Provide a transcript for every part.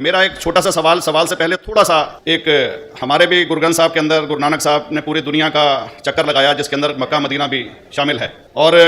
मेरा एक छोटा सा सवाल से पहले थोड़ा सा एक हमारे भी गुरु ग्रंथ साहब के अंदर गुरु नानक साहब ने पूरी दुनिया का चक्कर लगाया जिसके अंदर मक्का मदीना भी शामिल है। और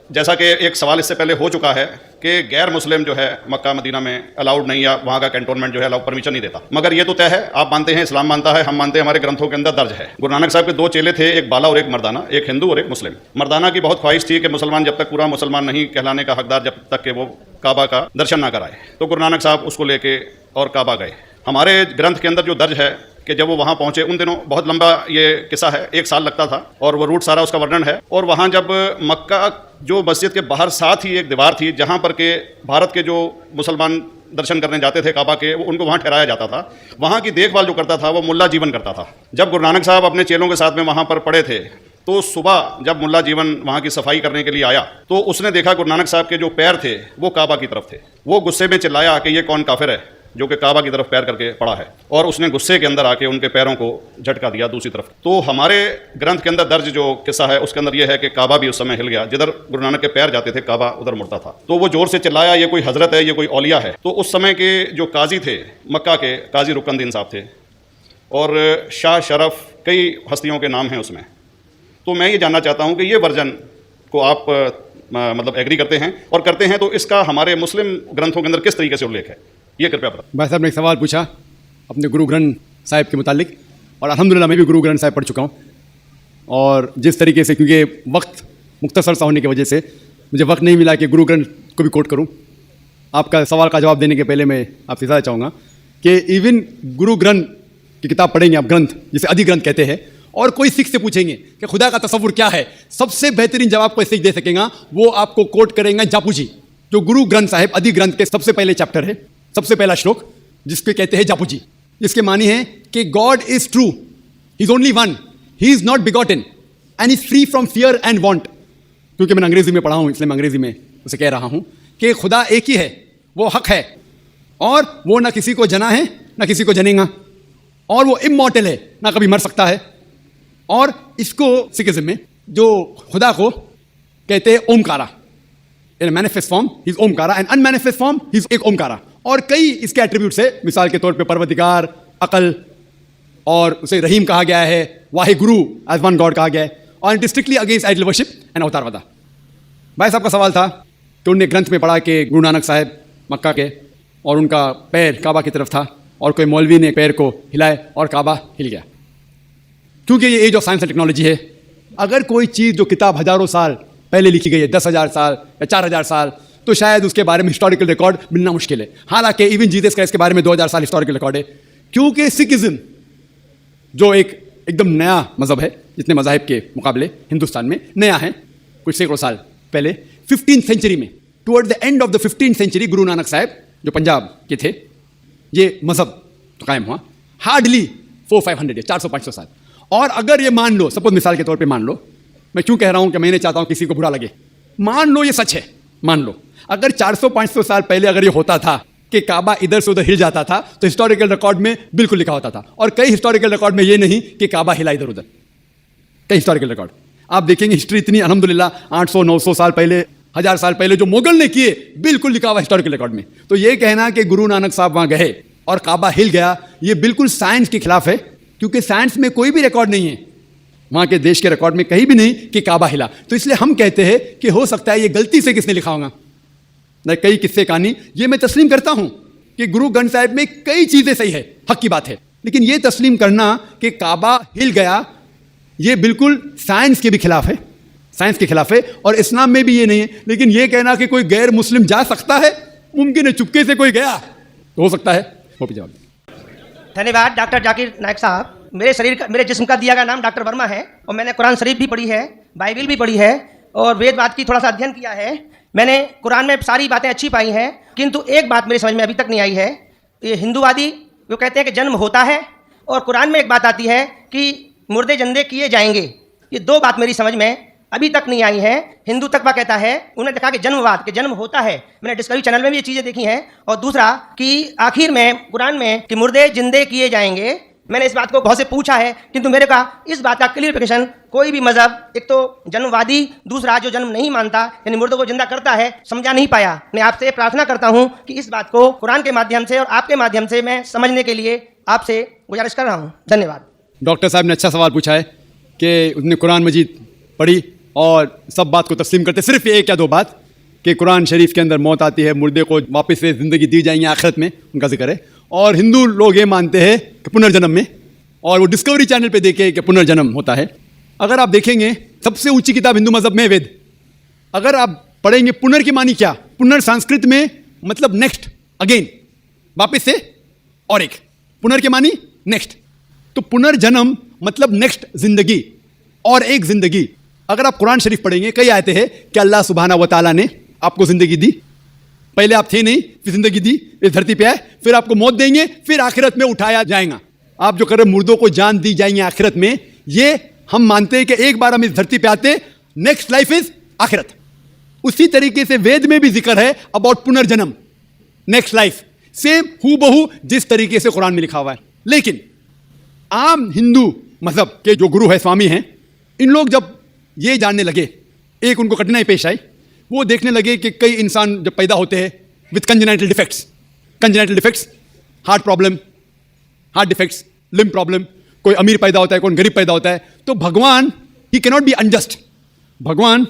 जैसा कि एक सवाल इससे पहले हो चुका है कि गैर मुस्लिम जो है मक्का मदीना में अलाउड नहीं, या वहाँ का कैंटोनमेंट जो है अलाउ परमिशन नहीं देता। मगर ये तो तय है, आप मानते हैं, इस्लाम मानता है, हम मानते हैं, हमारे ग्रंथों के अंदर दर्ज है। गुरु नानक साहब के दो चेले थे, एक बाला और एक मर्दाना, एक हिंदू और एक मुस्लिम। मर्दाना की बहुत ख्वाहिश थी कि मुसलमान जब तक पूरा मुसलमान नहीं कहलाने का हकदार, जब तक कि वो काबा का दर्शन ना कराए, तो गुरु नानक साहब उसको लेके और काबा गए। हमारे ग्रंथ के अंदर जो दर्ज है कि जब वो वहाँ पहुँचे, उन दिनों बहुत लंबा ये किस्सा है, 1 साल लगता था, और वो रूट सारा उसका वर्णन है। और वहाँ जब मक्का जो मस्जिद के बाहर साथ ही एक दीवार थी जहाँ पर के भारत के जो मुसलमान दर्शन करने जाते थे काबा के, उनको वहाँ ठहराया जाता था। वहाँ की देखभाल जो करता था वो मुल्ला जीवन करता था। जब गुरु नानक साहब अपने चेलों के साथ में वहाँ पर पड़े थे, तो सुबह जब मुल्ला जीवन वहाँ की सफाई करने के लिए आया, तो उसने देखा गुरु नानक साहब के जो पैर थे वो काबा की तरफ थे। वो गुस्से में चिल्लाया कि ये कौन काफिर है जो कि काबा की तरफ पैर करके पड़ा है, और उसने गुस्से के अंदर आके उनके पैरों को झटका दिया दूसरी तरफ। तो हमारे ग्रंथ के अंदर दर्ज जो किस्सा है उसके अंदर यह है कि काबा भी उस समय हिल गया, जिधर गुरु नानक के पैर जाते थे काबा उधर मुड़ता था। तो वो जोर से चिल्लाया, ये कोई हजरत है, ये कोई औलिया है। तो उस समय के जो काजी थे मक्का के, काजी रुकनुद्दीन साहब थे, और शाह शरफ, कई हस्तियों के नाम हैं उसमें। तो मैं ये जानना चाहता हूँ कि ये वर्जन को आप मतलब एग्री करते हैं, और करते हैं तो इसका हमारे मुस्लिम ग्रंथों के अंदर किस तरीके से उल्लेख है, ये कृपया बताएं। भाई साहब ने एक सवाल पूछा अपने गुरु ग्रंथ साहिब के मुतालिक, और अल्हम्दुलिल्लाह मैं भी गुरु ग्रंथ साहिब पढ़ चुका हूँ। और जिस तरीके से, क्योंकि वक्त मुख्तसर सा होने की वजह से मुझे वक्त नहीं मिला कि गुरु ग्रंथ को भी कोट करूँ। आपका सवाल का जवाब देने के पहले मैं आपसे बताना चाहूँगा कि इवन गुरु ग्रंथ की किताब पढ़ेंगे आप, ग्रंथ जिसे आदि ग्रंथ कहते हैं, और कोई सिख से पूछेंगे कि खुदा का तसव्वुर क्या है, सबसे बेहतरीन जवाब कोई सिख दे सकेगा, वो आपको कोट करेंगे जापू जी, जो गुरु ग्रंथ साहिब आदि ग्रंथ के सबसे पहले चैप्टर है, सबसे पहला श्लोक, जिसके कहते हैं जापू जी। जिसके मानी है कि God is true, he is only one, he is not begotten and is free from fear and want. क्योंकि मैंने अंग्रेजी में पढ़ा हूं, इसलिए मैं अंग्रेजी में उसे कह रहा हूं कि खुदा एक ही है, वो हक है, और वो ना किसी को जना है ना किसी को जनेगा, और वो इमॉर्टल है, ना कभी मर सकता है। और इसको सिखिज्म में जो खुदा को कहते हैं Omkara, in manifest form he is Omkara, and unmanifest form he is एक ओमकारा। और कई इसके एट्रीब्यूट्स है, मिसाल के तौर पे परवरदिगार, अकल, और उसे रहीम कहा गया है, वाहि गुरु एज वन गॉड कहा गया है, और it is strictly against idol worship and अवतारवादा। भाई साहब का सवाल था कि उन्होंने ग्रंथ में पढ़ा कि गुरु नानक साहब मक्का के, और उनका पैर काबा की तरफ था, और कोई मौलवी ने पैर को हिलाए और काबा हिल गया। क्योंकि ये age of science and technology है, अगर कोई चीज़ जो किताब हज़ारों साल पहले लिखी गई है, 10,000 साल या 4,000 साल, तो शायद उसके बारे में हिस्टोरिकल रिकॉर्ड मिलना मुश्किल है। हालांकि इवन जीसस क्राइस्ट के बारे में 2000 साल हिस्टोरिकल रिकॉर्ड है, क्योंकि सिखिज्म जो एक एकदम नया मज़हब है, जितने मज़ाहिब के मुकाबले हिंदुस्तान में नया है, कुछ सैकड़ों साल पहले 15th सेंचुरी में, toward the end of the 15th century, Guru Nanak साहब जो पंजाब के थे, ये मज़हब तो कायम हुआ हार्डली 400-500 400-500 साल। और अगर ये मान लो, सपोज मिसाल के तौर पे मान लो, मैं क्यों कह रहा हूं कि मैं नहीं चाहता हूं किसी को बुरा लगे, मान लो ये सच है, मान लो अगर 400-500 साल पहले अगर ये होता था कि काबा इधर से उधर हिल जाता था, तो हिस्टोरिकल रिकॉर्ड में बिल्कुल लिखा होता था। और कई हिस्टोरिकल रिकॉर्ड में ये नहीं कि काबा हिला इधर उधर, कई हिस्टोरिकल रिकॉर्ड आप देखेंगे, हिस्ट्री इतनी अल्हम्दुलिल्लाह 800-900 साल पहले, 1000 साल पहले जो मुगल ने किए, बिल्कुल लिखा हुआ हिस्टोरिकल रिकॉर्ड में। तो ये कहना कि गुरु नानक साहब वहां गए और काबा हिल गया, ये बिल्कुल साइंस के खिलाफ है, क्योंकि साइंस में कोई भी रिकॉर्ड नहीं है, वहाँ के देश के रिकॉर्ड में कहीं भी नहीं कि काबा हिला। तो इसलिए हम कहते हैं कि हो सकता है ये गलती से किसने लिखा होगा, न कई किस्से कहानी। ये मैं तस्लीम करता हूँ कि गुरु ग्रंथ साहिब में कई चीज़ें सही है, हक की बात है, लेकिन ये तस्लीम करना कि काबा हिल गया, ये बिल्कुल साइंस के भी खिलाफ है, साइंस के खिलाफ है, और इस्लाम में भी ये नहीं है। लेकिन ये कहना कि कोई गैर मुस्लिम जा सकता है, मुमकिन है, चुपके से कोई गया तो हो सकता है। वो भी जवाब। धन्यवाद डॉक्टर जाकिर नायक साहब। मेरे जिस्म का दिया गया नाम डॉक्टर वर्मा है, और मैंने कुरान शरीफ भी पढ़ी है, बाइबिल भी पढ़ी है, और वेदवाद की थोड़ा सा अध्ययन किया है। मैंने कुरान में सारी बातें अच्छी पाई हैं, किंतु एक बात मेरी समझ में अभी तक नहीं आई है। ये हिंदूवादी वो कहते हैं कि जन्म होता है, और कुरान में एक बात आती है कि मुर्दे जंदे किए जाएंगे। ये दो बात मेरी समझ में अभी तक नहीं आई है। हिंदू तकवा कहता है, उन्होंने देखा कि जन्मवाद, कि जन्म होता है, मैंने डिस्कवरी चैनल में भी ये चीज़ें देखी हैं। और दूसरा कि आखिर में कुरान में कि मुर्दे जिंदे किए जाएंगे, मैंने इस बात को बहुत से पूछा है, किंतु मेरे का इस बात का क्लियरिफिकेशन कोई भी मजहब, एक तो जन्मवादी, दूसरा जो जन्म नहीं मानता यानी मुर्दों को जिंदा करता है, समझा नहीं पाया। मैं आपसे प्रार्थना करता हूं कि इस बात को कुरान के माध्यम से और आपके माध्यम से मैं समझने के लिए आपसे गुजारिश कर रहा हूं। धन्यवाद। डॉक्टर साहब ने अच्छा सवाल पूछा है कि उसने कुरान मजीद पढ़ी और सब बात को तस्लीम करते, सिर्फ एक या दो बात कि कुरान शरीफ के अंदर मौत आती है, मुर्दे को वापस से ज़िंदगी दी जाएंगी आखिरत में, उनका जिक्र है। और हिंदू लोग ये मानते हैं कि पुनर्जन्म में, और वो डिस्कवरी चैनल पे देखे कि पुनर्जन्म होता है। अगर आप देखेंगे सबसे ऊंची किताब हिंदू मजहब में वेद, अगर आप पढ़ेंगे पुनर की मानी क्या, पुनर संस्कृत में मतलब नेक्स्ट, अगेन, वापस से, और एक पुनर की मानी नेक्स्ट, तो पुनर्जन्म मतलब नेक्स्ट जिंदगी और एक जिंदगी। अगर आप कुरान शरीफ पढ़ेंगे कई आयते हैं कि अल्लाह सुब्हाना व तआला ने आपको जिंदगी दी, पहले आप थे नहीं, फिर जिंदगी दी, इस धरती पे आए, फिर आपको मौत देंगे, फिर आखिरत में उठाया जाएगा। आप जो कर रहे मुर्दों को जान दी जाएंगे आखिरत में, ये हम मानते हैं कि एक बार हम इस धरती पे आते, नेक्स्ट लाइफ इज आखिरत। उसी तरीके से वेद में भी जिक्र है अबाउट पुनर्जन्म, नेक्स्ट लाइफ, सेम हूबहू जिस तरीके से कुरान में लिखा हुआ है। लेकिन आम हिंदू मजहब के जो गुरु है, स्वामी हैं, इन लोग जब ये जानने लगे, एक उनको कठिनाई पेश आई, वो देखने लगे कि कई इंसान जब पैदा होते हैं with congenital defects, heart problem, heart defects, limb problem, कोई अमीर पैदा होता है, कोई गरीब पैदा होता है, तो भगवान he can not be unjust. भगवान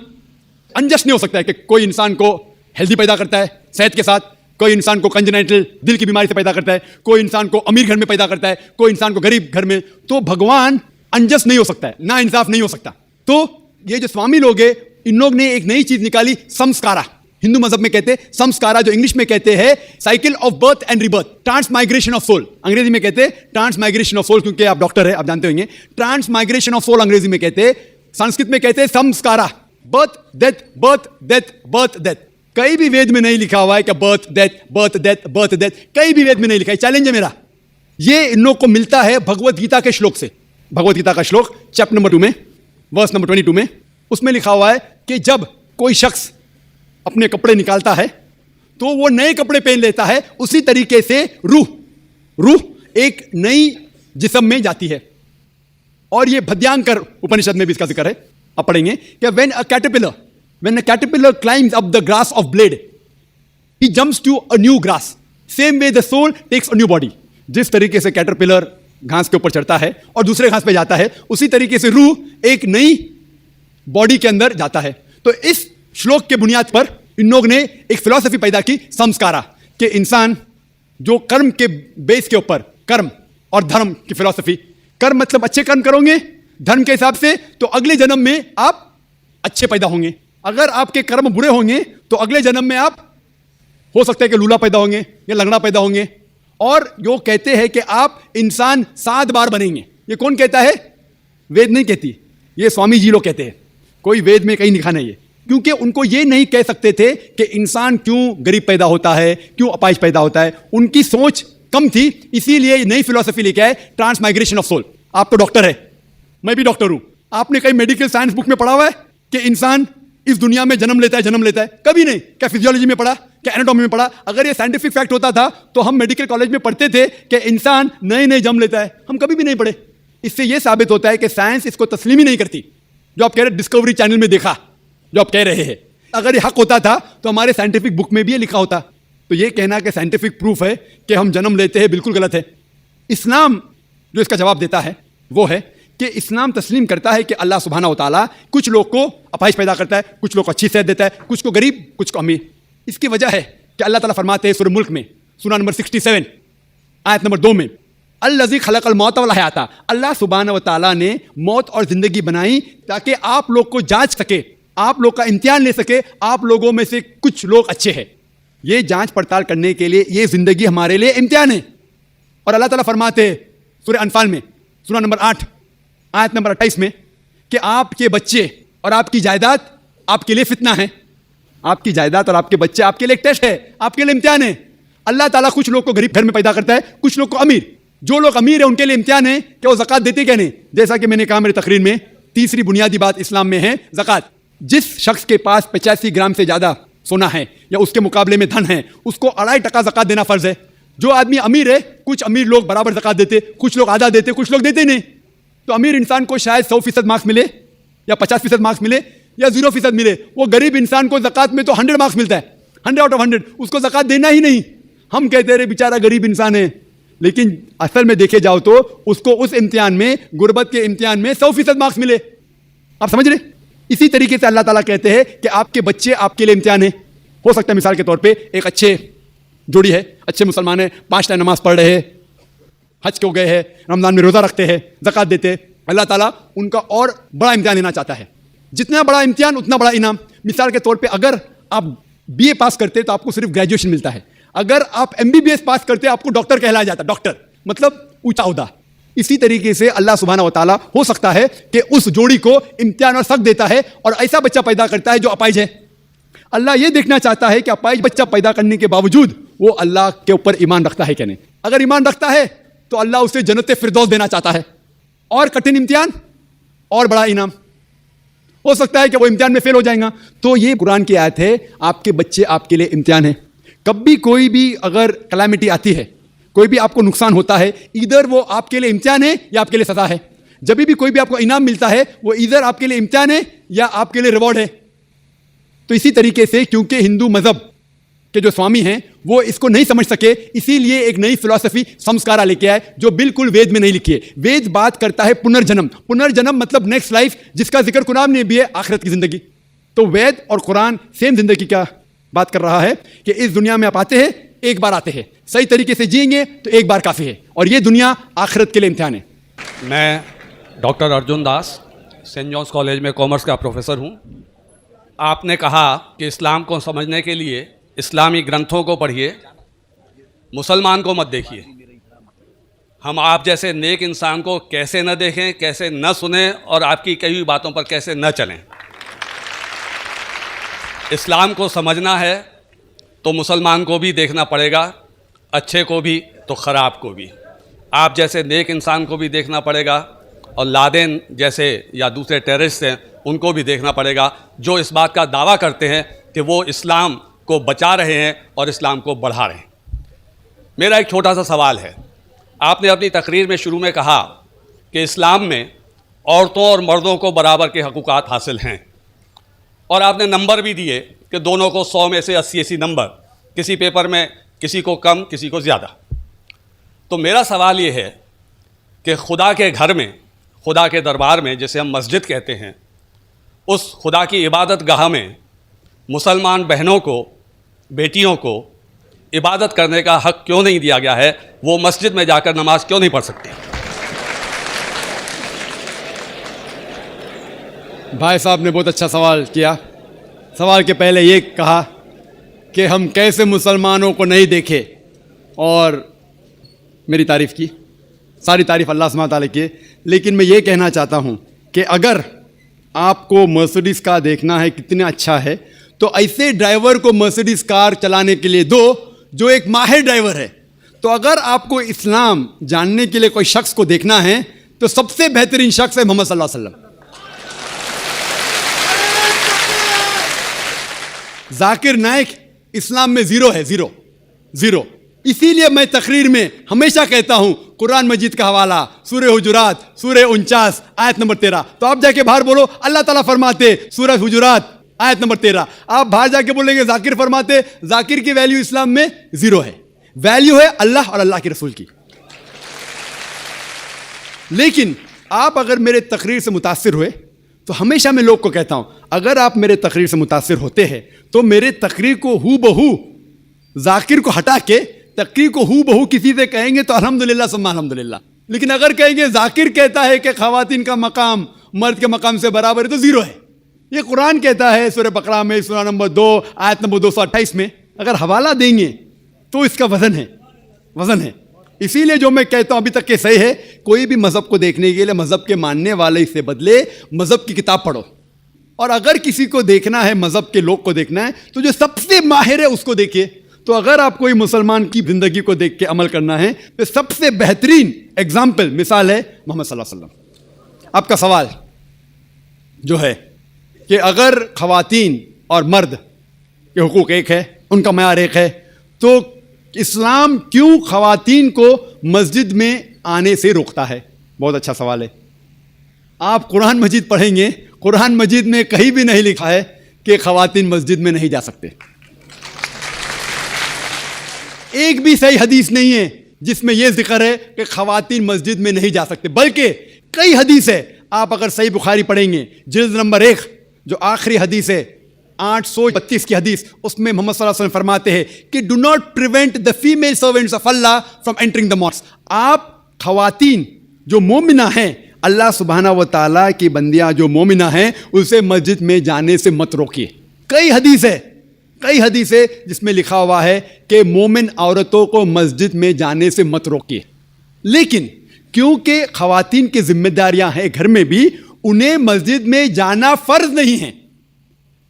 अनजस्ट नहीं हो सकता है कि कोई इंसान को हेल्दी पैदा करता है सेहत के साथ, कोई इंसान को कंजेनाइटल दिल की बीमारी से पैदा करता है, कोई इंसान को अमीर घर में पैदा करता है, कोई इंसान को गरीब घर में, तो भगवान अनजस्ट नहीं हो सकता है, ना इंसाफ नहीं हो सकता। तो ये जो स्वामी लोग हैं, इन लोग ने एक नई चीज निकाली, संस्कारा। हिंदू मजहब में कहते हैं संस्कारा, जो इंग्लिश में कहते हैं cycle of birth and rebirth, transmigration of soul, अंग्रेजी में कहते हैं ट्रांसमाइग्रेशन ऑफ सोल, क्योंकि आप डॉक्टर है, आप जानते होंगे, ट्रांसमाइग्रेशन ऑफ सोल अंग्रेजी में कहते हैं, संस्कृत में कहते हैं संस्कारा, birth death, birth death, birth death. कहीं भी वेद में नहीं लिखा हुआ है कि birth death, birth death, birth death, कहीं भी वेद में नहीं लिखा है। चैलेंज है मेरा, ये इन लोग को मिलता है भगवत गीता के श्लोक से। भगवत गीता का श्लोक चैप्टर नंबर 2 में, वर्स नंबर 22 में, उसमें लिखा हुआ है कि जब कोई शख्स अपने कपड़े निकालता है तो वो नए कपड़े पहन लेता है, उसी तरीके से रूह एक नई जिस्म में जाती है। और ये भद्यांकर उपनिषद में भी इसका जिक्र है, आप पढ़ेंगे कि when a caterpillar climbs up the grass of blade, he jumps to a new grass. Same way the soul takes a new body. जिस तरीके से कैटरपिलर घास के ऊपर चढ़ता है और दूसरे घास पे जाता है, उसी तरीके से रूह एक नई बॉडी के अंदर जाता है। तो इस श्लोक के बुनियाद पर इन लोग ने एक फिलॉसफी पैदा की, संस्कारा, कि इंसान जो कर्म के बेस के ऊपर, कर्म और धर्म की फिलॉसफी, कर्म मतलब अच्छे कर्म करोगे धर्म के हिसाब से, तो अगले जन्म में आप अच्छे पैदा होंगे। अगर आपके कर्म बुरे होंगे तो अगले जन्म में आप हो सकता है कि लूला पैदा होंगे या लंगड़ा पैदा होंगे। और जो कहते हैं कि आप इंसान 7 बार बनेंगे, ये कौन कहता है? वेद नहीं कहती, ये स्वामी जी लोग कहते हैं। कोई वेद में कहीं लिखा नहीं है, क्योंकि उनको ये नहीं कह सकते थे कि इंसान क्यों गरीब पैदा होता है, क्यों अपाहिज पैदा होता है। उनकी सोच कम थी, इसीलिए नई फिलॉसफी लेके आए, ट्रांसमाइग्रेशन ऑफ सोल। आप तो डॉक्टर है, मैं भी डॉक्टर हूं, आपने कहीं मेडिकल साइंस बुक में पढ़ा हुआ है कि इंसान इस दुनिया में जन्म लेता है? कभी नहीं। क्या फिजियोलॉजी में पढ़ा, क्या एनाटॉमी में पढ़ा? अगर ये साइंटिफिक फैक्ट होता था तो हम मेडिकल कॉलेज में पढ़ते थे कि इंसान नए जन्म लेता है, हम कभी भी नहीं पढ़े। इससे यह साबित होता है कि साइंस इसको तस्लीम ही नहीं करती। जो आप कह रहे डिस्कवरी चैनल में देखा, जो आप कह रहे हैं, अगर ये हक होता था तो हमारे साइंटिफिक बुक में भी ये लिखा होता। तो ये कहना कि साइंटिफिक प्रूफ है कि हम जन्म लेते हैं, बिल्कुल गलत है। इस्लाम जो इसका जवाब देता है वो है कि इस्लाम तस्लीम करता है कि अल्लाह सुब्हाना व तआला कुछ लोग को अपाहिज पैदा करता है, कुछ लोग को अच्छी सेहत देता है, कुछ को गरीब, कुछ को अमीर। इसकी वजह है कि अल्लाह ताला फरमाते हैं सूरह मुल्क में, सूरह नंबर 67 आयत नंबर 2 में, अल्लज़ी खलक़ल मौत वल हयाता, अल्लाह सुब्हाना व तआला ने मौत और ज़िंदगी बनाई ताकि आप लोग को जांच सके, आप लोग का इम्तिहान ले सके, आप लोगों में से कुछ लोग अच्छे हैं। ये जांच पड़ताल करने के लिए ये ज़िंदगी हमारे लिए इम्तिहान है। और अल्लाह ताला फरमाते हैं सूरह अनफाल में, सूरह नंबर 8 आयत नंबर 28 में, कि आपके बच्चे और आपकी जायदाद आपके लिए फितना है। आपकी जायदाद और आपके बच्चे आपके लिए एक टेस्ट है, आपके लिए इम्तिहान है। अल्लाह ताला कुछ लोग को गरीब घर में पैदा करता है, कुछ लोग को अमीर। जो लोग अमीर है उनके लिए इम्तिहान है कि वो ज़कात देते क्या नहीं। जैसा कि मैंने कहा मेरी तकरीर में, तीसरी बुनियादी बात इस्लाम में है ज़कात। जिस शख्स के पास 85 ग्राम से ज़्यादा सोना है या उसके मुकाबले में धन है, उसको 2.5% ज़कात देना फ़र्ज़ है। जो आदमी अमीर है, कुछ अमीर लोग बराबर ज़कात देते, कुछ लोग आधा देते, कुछ लोग देते नहीं। तो अमीर इंसान को शायद 100% मार्क्स मिले या 50% मार्क्स मिले या 0% मिले। वो गरीब इंसान को ज़कात में तो 100 मार्क्स मिलता है, 100 आउट ऑफ 100, उसको ज़कात देना ही नहीं। हम कहते रहे बेचारा गरीब इंसान है, लेकिन असल में देखे जाओ तो उसको उस इम्तिहान में, गुर्बत के इम्तिहान में 100% मार्क्स मिले। आप समझ रहे? इसी तरीके से अल्लाह ताला कहते हैं कि आपके बच्चे आपके लिए इम्तिहान है। हो सकता है मिसाल के तौर पे एक अच्छे जोड़ी है, अच्छे मुसलमान है, 5 टाइम नमाज पढ़ रहे हैं, हज को गए हैं, रमज़ान में रोज़ा रखते हैं, ज़कात देते हैं। अल्लाह ताला उनका और बड़ा इम्तिहान लेना चाहता है। जितना बड़ा इम्तिहान उतना बड़ा इनाम। मिसाल के तौर पे अगर आप BA पास करते तो आपको सिर्फ ग्रेजुएशन मिलता है, अगर आप MBBS पास करते आपको डॉक्टर कहलाया जाता, डॉक्टर मतलब ऊंचा ओहदा। इसी तरीके से अल्लाह सुब्हानहू व तआला हो सकता है कि उस जोड़ी को इम्तिहान और सख्त देता है और ऐसा बच्चा पैदा करता है जो अपाहिज है। अल्लाह ये देखना चाहता है कि अपाहिज बच्चा पैदा करने के बावजूद वो अल्लाह के ऊपर ईमान रखता है कि नहीं। अगर ईमान रखता है तो अल्लाह उसे जन्नत फिरदौस देना चाहता है, और कठिन इम्तिहान और बड़ा इनाम। हो सकता है कि वो इम्तिहान में फेल हो जाएगा। तो ये कुरान की आयत है, आपके बच्चे आपके लिए इम्तिहान है। कभी कोई भी अगर कैलामिटी आती है, कोई भी आपको नुकसान होता है, इधर वो आपके लिए इम्तिहान है या आपके लिए सजा है। जब भी कोई भी आपको इनाम मिलता है वो इधर आपके लिए इम्तिहान है या आपके लिए रिवॉर्ड है। तो इसी तरीके से क्योंकि हिंदू मजहब के जो स्वामी हैं वो इसको नहीं समझ सके, इसीलिए एक नई फिलॉसफी संस्कारा लेके आए जो बिल्कुल वेद में नहीं लिखी है। वेद बात करता है पुनर्जन्म, पुनर्जन्म मतलब नेक्स्ट लाइफ, जिसका जिक्र कुरान में भी है, आखिरत की जिंदगी। तो वेद और कुरान सेम जिंदगी का बात कर रहा है कि इस दुनिया में आप आते हैं, एक बार आते हैं, सही तरीके से जिएंगे तो एक बार काफ़ी है, और ये दुनिया आखिरत के लिए इम्तिहान है। मैं doctor Arjun Das, Saint Johns college में कॉमर्स का प्रोफेसर हूँ। आपने कहा कि इस्लाम को समझने के लिए इस्लामी ग्रंथों को पढ़िए, मुसलमान को मत देखिए। हम आप जैसे नेक इंसान को कैसे न देखें, कैसे न सुने और आपकी कई हुई बातों पर कैसे न चलें। इस्लाम को समझना है तो मुसलमान को भी देखना पड़ेगा, अच्छे को भी तो ख़राब को भी। आप जैसे नेक इंसान को भी देखना पड़ेगा, और लादेन जैसे या दूसरे टेररिस्ट हैं उनको भी देखना पड़ेगा, जो इस बात का दावा करते हैं कि वो इस्लाम को बचा रहे हैं और इस्लाम को बढ़ा रहे हैं। मेरा एक छोटा सा सवाल है। आपने अपनी तकरीर में शुरू में कहा कि इस्लाम में औरतों और मर्दों को बराबर के हकूक़ात हासिल हैं, और आपने नंबर भी दिए कि दोनों को 100 में से 80 नंबर, किसी पेपर में किसी को कम किसी को ज़्यादा। तो मेरा सवाल ये है कि खुदा के घर में, खुदा के दरबार में, जिसे हम मस्जिद कहते हैं, उस खुदा की इबादत गाह में मुसलमान बहनों को, बेटियों को इबादत करने का हक क्यों नहीं दिया गया है? वो मस्जिद में जाकर नमाज क्यों नहीं पढ़ सकती? भाई साहब ने बहुत अच्छा सवाल किया। सवाल के पहले ये कहा कि हम कैसे मुसलमानों को नहीं देखे, और मेरी तारीफ़ की, सारी तारीफ़ अल्लाह सुब्हानहू तआला की। लेकिन मैं ये कहना चाहता हूँ कि अगर आपको मर्सिडीज़ कार देखना है कितना अच्छा है, तो ऐसे ड्राइवर को मर्सिडीज़ कार चलाने के लिए दो जो एक माहिर ड्राइवर है। तो अगर आपको इस्लाम जानने के लिए कोई शख्स को देखना है तो सबसे बेहतरीन शख्स है मोहम्मद सल्लल्लाहु अलैहि वसल्लम। जाकिर नाइक इस्लाम में ज़ीरो है, ज़ीरो ज़ीरो। इसीलिए मैं तकरीर में हमेशा कहता हूं कुरान मजीद का हवाला, सूरह हुजुरात, सूरह 49 आयत नंबर 13। तो आप जाके बाहर बोलो अल्लाह ताला फरमाते सूरह हुजुरात आयत नंबर 13। आप बाहर जाके बोलेंगे जाकिर फरमाते, जाकिर की वैल्यू इस्लाम में ज़ीरो है। वैल्यू है अल्लाह और अल्लाह के रसूल की। लेकिन आप अगर मेरे तकरीर से मुतासिर हुए, तो हमेशा मैं लोग को कहता हूं अगर आप मेरे तकरीर से मुतासिर होते हैं तो मेरे तकरीर को हू बहू, जाकिर को हटा के तकरीर को हू बहू किसी से कहेंगे तो अल्हम्दुलिल्लाह सुम्मा अल्हम्दुलिल्लाह। लेकिन अगर कहेंगे जाकिर कहता है कि खवातीन का मकाम मर्द के मकाम से बराबर है, तो ज़ीरो है। ये कुरान कहता है सूरह बकरा में, सूरह नंबर 2 आयत नंबर 228 में। अगर हवाला देंगे तो इसका वजन है, वजन है। इसीलिए जो मैं कहता हूं अभी तक के सही है, कोई भी मजहब को देखने के लिए मजहब के मानने वाले से बदले मजहब की किताब पढ़ो। और अगर किसी को देखना है, मजहब के लोग को देखना है, तो जो सबसे माहिर है उसको देखिए। तो अगर आप कोई मुसलमान की जिंदगी को देख के अमल करना है तो सबसे बेहतरीन एग्जाम्पल, मिसाल है मोहम्मद सल्लल्लाहु अलैहि वसल्लम। आपका सवाल जो है कि अगर खवातीन और मर्द के हुकूक एक है, उनका मयार एक है, तो इस्लाम क्यों खवातीन को मस्जिद में आने से रोकता है? बहुत अच्छा सवाल है। आप कुरान मजीद पढ़ेंगे, कुरान मजीद में कहीं भी नहीं लिखा है कि खवातीन मस्जिद में नहीं जा सकते। एक भी सही हदीस नहीं है जिसमें यह जिक्र है कि खवातीन मस्जिद में नहीं जा सकते, बल्कि कई हदीस है। आप अगर सही बुखारी पढ़ेंगे, जिल्द नंबर 1 जो आखिरी हदीस है 832 की हदीस, उसमें मोहम्मद सल्लल्लाहु अलैहि वसल्लम फरमाते हैं कि do not prevent the female servants of Allah from entering the mosque. आप खवातीन जो मोमिना हैं, अल्लाह सुब्हाना व तआला की बंदियां जो मोमिना हैं, उसे मस्जिद में जाने से मत रोकिए। कई हदीस है जिसमें लिखा हुआ है कि मोमिन औरतों को मस्जिद में जाने से मत रोकिए। लेकिन क्योंकि खवातीन की जिम्मेदारियां हैं घर में भी, उन्हें मस्जिद में जाना फर्ज नहीं है,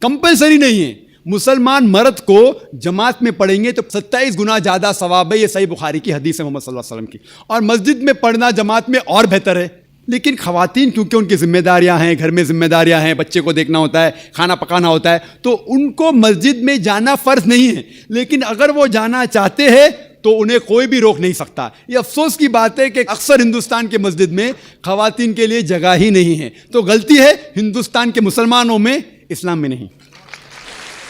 कंपलसरी नहीं है। मुसलमान मर्द को जमात में पढ़ेंगे तो 27 गुना ज़्यादा सवाब है। ये सही बुखारी की हदीस है मोहम्मद सल्लल्लाहु अलैहि वसल्लम की। और मस्जिद में पढ़ना जमात में और बेहतर है। लेकिन खवातीन क्योंकि उनकी जिम्मेदारियां हैं, घर में जिम्मेदारियां हैं, बच्चे को देखना होता है, खाना पकाना होता है, तो उनको मस्जिद में जाना फ़र्ज नहीं है। लेकिन अगर वो जाना चाहते हैं तो उन्हें कोई भी रोक नहीं सकता। ये अफसोस की बात है कि अक्सर हिंदुस्तान के मस्जिद में खवातीन के लिए जगह ही नहीं है। तो गलती है हिंदुस्तान के मुसलमानों में, इस्लाम में नहीं।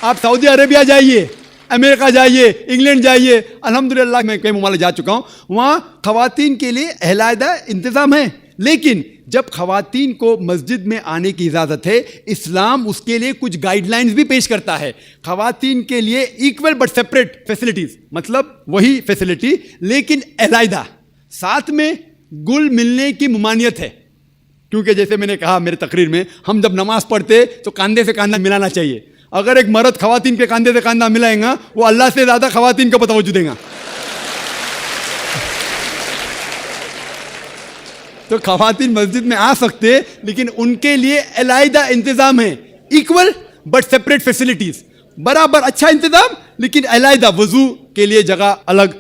आप सऊदी अरेबिया जाइए, अमेरिका जाइए, इंग्लैंड जाइए, अल्हम्दुलिल्लाह मैं कई ममालिक जा चुका हूँ, वहाँ खवातीन के लिए अलहदा इंतज़ाम है। लेकिन जब खवातीन को मस्जिद में आने की इजाज़त है, इस्लाम उसके लिए कुछ गाइडलाइंस भी पेश करता है। खवातीन के लिए इक्वल बट सेपरेट फैसिलिटीज़, मतलब वही फैसिलिटी लेकिन अलहदा, साथ में गुल मिलने की मुमानियत है। क्योंकि जैसे मैंने कहा मेरे तकरीर में, हम जब नमाज पढ़ते तो कंधे से कंधा मिलाना चाहिए। अगर एक मर्द खवातीन के कंधे से कंधा मिलाएगा, वो अल्लाह से ज़्यादा खवातीन को तवज्जो देगा। तो खवातीन मस्जिद में आ सकते, लेकिन उनके लिए अलहदा इंतज़ाम है। इक्वल बट सेपरेट फैसिलिटीज़, बराबर अच्छा इंतज़ाम, लेकिन अलहदा, वज़ू के लिए जगह अलग,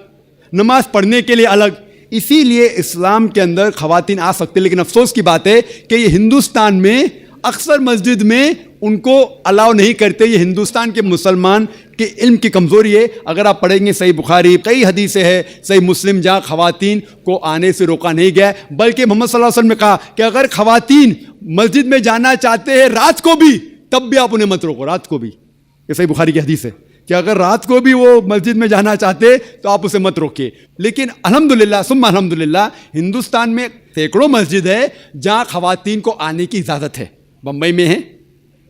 नमाज पढ़ने के लिए अलग। इसीलिए इस्लाम के अंदर खवातीन आ सकते। लेकिन अफसोस की बात है कि ये हिंदुस्तान में अक्सर मस्जिद में उनको अलाउ नहीं करते। ये हिंदुस्तान के मुसलमान के इल्म की कमज़ोरी है। अगर आप पढ़ेंगे सही बुखारी, कई हदीसें हैं, सही मुस्लिम, जहाँ खवातीन को आने से रोका नहीं गया, बल्कि मोहम्मद सल्लल्लाहु अलैहि वसल्लम ने कहा कि अगर खवातीन मस्जिद में जाना चाहते हैं रात को भी, तब भी आप उन्हें मत रोको। रात को भी, ये सही बुखारी की हदीस है कि अगर रात को भी वो मस्जिद में जाना चाहते तो आप उसे मत रोकिए। लेकिन अल्हम्दुलिल्लाह सुम्मा अल्हम्दुलिल्लाह, हिंदुस्तान में सैकड़ों मस्जिद है जहाँ खवातीन को आने की इजाज़त है। बम्बई में है,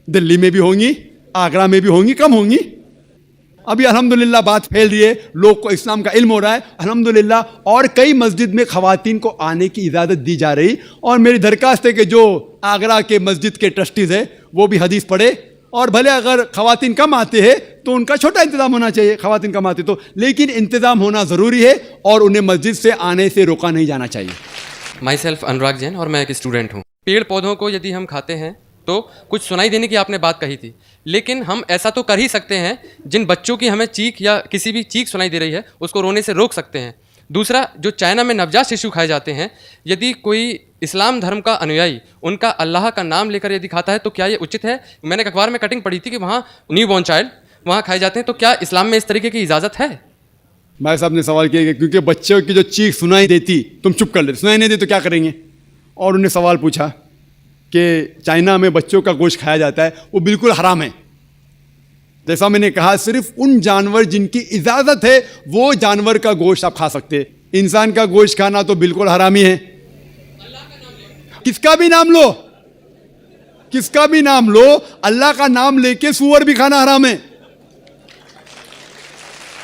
दिल्ली में भी होंगी, आगरा में भी होंगी, कम होंगी। अभी अल्हम्दुलिल्लाह बात फैल रही है, लोग को इस्लाम का इल्म हो रहा है अल्हम्दुलिल्लाह, और कई मस्जिद में खवातीन को आने की इजाज़त दी जा रही। और मेरी दरखास्त है कि जो आगरा के मस्जिद के ट्रस्टीज़ है वो भी हदीस पढ़े, और भले अगर खवातीन कम आते हैं तो उनका छोटा इंतज़ाम होना चाहिए, खवातीन कम आते तो, लेकिन इंतज़ाम होना ज़रूरी है और उन्हें मस्जिद से आने से रोका नहीं जाना चाहिए। माई सेल्फ अनुराग जैन, और मैं एक स्टूडेंट हूँ। पेड़ पौधों को यदि हम खाते हैं तो कुछ सुनाई देने की आपने बात कही थी, लेकिन हम ऐसा तो कर ही सकते हैं, जिन बच्चों की हमें चीख या किसी भी चीख सुनाई दे रही है उसको रोने से रोक सकते हैं। दूसरा, जो चाइना में नवजात शिशु खाए जाते हैं, यदि कोई इस्लाम धर्म का अनुयायी उनका अल्लाह का नाम लेकर यदि खाता है तो क्या ये उचित है? मैंने एक अखबार में कटिंग पढ़ी थी कि वहाँ न्यू बॉर्न चाइल्ड वहाँ खाए जाते हैं, तो क्या इस्लाम में इस तरीके की इजाज़त है? भाई साहब ने सवाल किया कि क्योंकि बच्चों की जो चीख सुनाई देती, तुम चुप कर लेते, सुनाई नहीं दे तो क्या करेंगे? और उन्हें सवाल पूछा कि चाइना में बच्चों का गोश्त खाया जाता है, वो बिल्कुल हराम है। जैसा मैंने कहा, सिर्फ उन जानवर जिनकी इजाज़त है वो जानवर का गोश्त आप खा सकते। इंसान का गोश्त खाना तो बिल्कुल हरामी है। किसका भी नाम लो, किसका भी नाम लो, अल्लाह का नाम लेके सूअर भी खाना हराम है।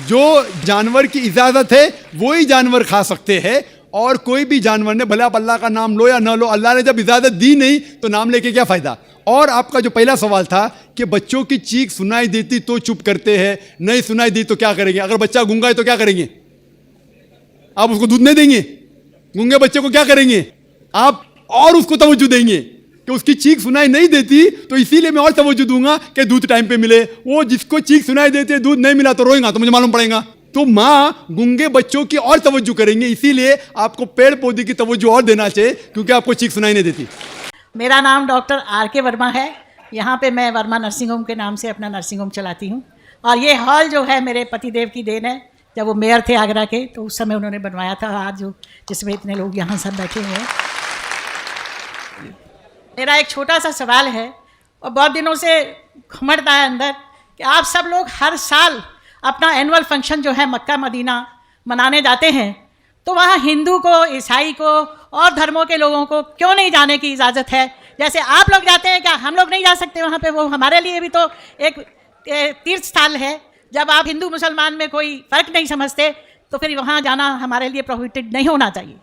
जो जानवर की इजाज़त है वो ही जानवर खा सकते हैं, और कोई भी जानवर ने, भले आप अल्लाह का नाम लो या ना लो, अल्लाह ने जब इजाज़त दी नहीं तो नाम लेके क्या फ़ायदा। और आपका जो पहला सवाल था कि बच्चों की चीख सुनाई देती तो चुप करते हैं, नहीं सुनाई दी तो क्या करेंगे? अगर बच्चा गूंगा है तो क्या करेंगे? आप उसको दूध नहीं देंगे? गूंगे बच्चे को क्या करेंगे आप? और उसको तवज्जो देंगे कि उसकी चीख सुनाई नहीं देती, तो इसीलिए मैं और तवज्जो दूंगा कि दूध टाइम पे मिले। वो जिसको चीख सुनाई देती है, दूध नहीं मिला तो रोएगा, तो मुझे मालूम पड़ेगा। तो माँ गूंगे बच्चों की और तवज्जो करेंगे, इसीलिए आपको पेड़ पौधे की तवज्जो और देना चाहिए, क्योंकि आपको चीख सुनाई नहीं देती। मेरा नाम डॉक्टर आर.के. वर्मा है। यहाँ पे मैं वर्मा नर्सिंग होम के नाम से अपना नर्सिंग होम चलाती हूँ, और ये हॉल जो है मेरे पतिदेव की देन है। जब वो मेयर थे आगरा के, तो उस समय उन्होंने बनवाया था, आज जो जिसमें इतने लोग यहाँ सब बैठे हुए हैं। मेरा एक छोटा सा सवाल है और बहुत दिनों से घुमड़ता है अंदर कि आप सब लोग हर साल अपना एनुअल फंक्शन जो है मक्का मदीना मनाने जाते हैं, तो वहाँ हिंदू को, ईसाई को और धर्मों के लोगों को क्यों नहीं जाने की इजाज़त है? जैसे आप लोग जाते हैं, क्या हम लोग नहीं जा सकते वहाँ पे? वो हमारे लिए भी तो एक तीर्थ स्थल है। जब आप हिंदू मुसलमान में कोई फ़र्क नहीं समझते, तो फिर वहाँ जाना हमारे लिए प्रोहिबिटेड नहीं होना चाहिए।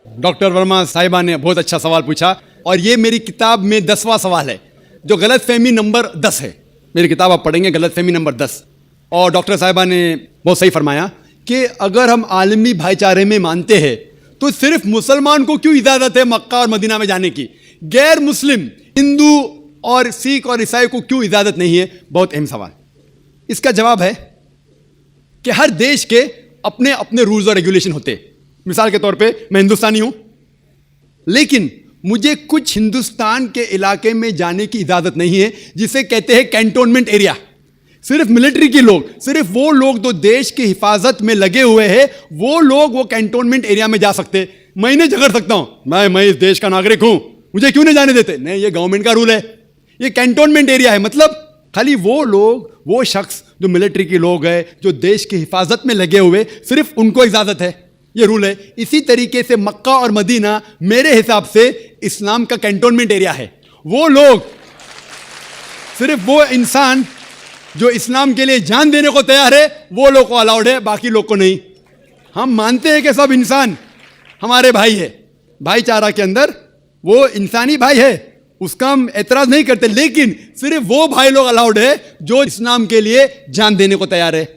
डॉक्टर वर्मा साहिबा ने बहुत अच्छा सवाल पूछा और ये मेरी किताब में 10वां सवाल है, जो गलतफहमी नंबर 10 है। मेरी किताब आप पढ़ेंगे, गलतफहमी नंबर 10। और डॉक्टर साहिबा ने बहुत सही फरमाया कि अगर हम आलमी भाईचारे में मानते हैं तो सिर्फ मुसलमान को क्यों इजाज़त है मक्का और मदीना में जाने की, गैर मुस्लिम हिंदू और सिख और ईसाई को क्यों इजाज़त नहीं है? बहुत अहम सवाल। इसका जवाब है कि हर देश के अपने अपने रूल्स और रेगुलेशन होते हैं। मिसाल के तौर पे मैं हिंदुस्तानी हूं, लेकिन मुझे कुछ हिंदुस्तान के इलाके में जाने की इजाज़त नहीं है जिसे कहते हैं कैंटोनमेंट एरिया। सिर्फ मिलिट्री के लोग, सिर्फ वो लोग जो देश की हिफाजत में लगे हुए हैं, वो लोग वो कैंटोनमेंट एरिया में जा सकते। मैं इन्हें झगड़ सकता हूं, मैं इस देश का नागरिक हूं, मुझे क्यों नहीं जाने देते? नहीं, ये गवर्नमेंट का रूल है, ये कैंटोनमेंट एरिया है। मतलब खाली वो लोग, वो शख्स जो मिलिट्री के लोग हैं, जो देश की हिफाजत में लगे हुए, सिर्फ उनको इजाज़त है, ये रूल है। इसी तरीके से मक्का और मदीना मेरे हिसाब से इस्लाम का कैंटोनमेंट एरिया है। वो लोग, सिर्फ वो इंसान जो इस्लाम के लिए जान देने को तैयार है, वो लोग को अलाउड है, बाकी लोग को नहीं। हम मानते हैं कि सब इंसान हमारे भाई है, भाईचारा के अंदर वो इंसानी भाई है, उसका हम एतराज़ नहीं करते, लेकिन सिर्फ वो भाई लोग अलाउड है जो इस्लाम के लिए जान देने को तैयार है।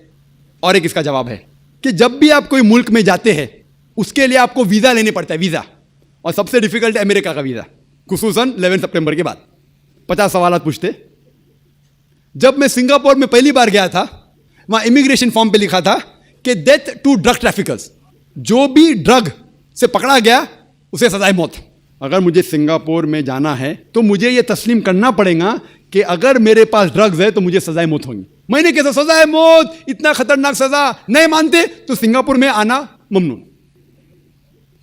और एक इसका जवाब है कि जब भी आप कोई मुल्क में जाते हैं, उसके लिए आपको वीज़ा लेने पड़ता है, वीज़ा। और सबसे डिफिकल्ट है अमेरिका का वीज़ा, खुसूसन 11 सितंबर के बाद। 50 सवाल पूछते। जब मैं सिंगापुर में पहली बार गया था, वहाँ इमिग्रेशन फॉर्म पे लिखा था कि डेथ टू ड्रग ट्रैफिकर्स, जो भी ड्रग से पकड़ा गया उसे सजाए मौत। अगर मुझे सिंगापुर में जाना है तो मुझे ये तस्लीम करना पड़ेगा कि अगर मेरे पास ड्रग्स है तो मुझे सजाए मौत होंगी। मैंने कैसे सजाए मौत, इतना खतरनाक सजा नहीं मानते तो सिंगापुर में आना ममनू।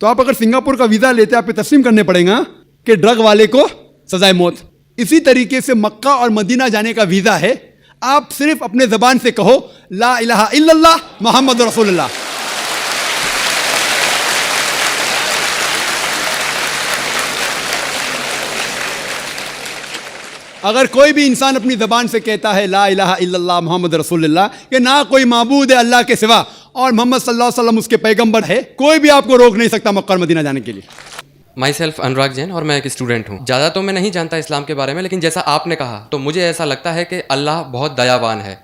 तो आप अगर सिंगापुर का वीज़ा लेते, आप तस्लीम करने पड़ेगा कि ड्रग वाले को सजाए मौत। इसी तरीके से मक्का और मदीना जाने का वीज़ा है, आप सिर्फ अपने ज़बान से कहो ला इलाहा इल्लल्लाह मुहम्मद रसूलुल्लाह। अगर कोई भी इंसान अपनी ज़बान से कहता है ला इलाहा इल्लल्लाह मुहम्मद रसूलुल्लाह, कि ना कोई माबूद है अल्लाह के सिवा और मोहम्मद सल्लल्लाहु अलैहि वसल्लम उसके पैगंबर है, कोई भी आपको रोक नहीं सकता मक्का और मदीना जाने के लिए। माई सेल्फ अनुराग जैन और मैं एक स्टूडेंट हूँ। ज़्यादा तो मैं नहीं जानता इस्लाम के बारे में, लेकिन जैसा आपने कहा तो मुझे ऐसा लगता है कि अल्लाह बहुत दयावान है,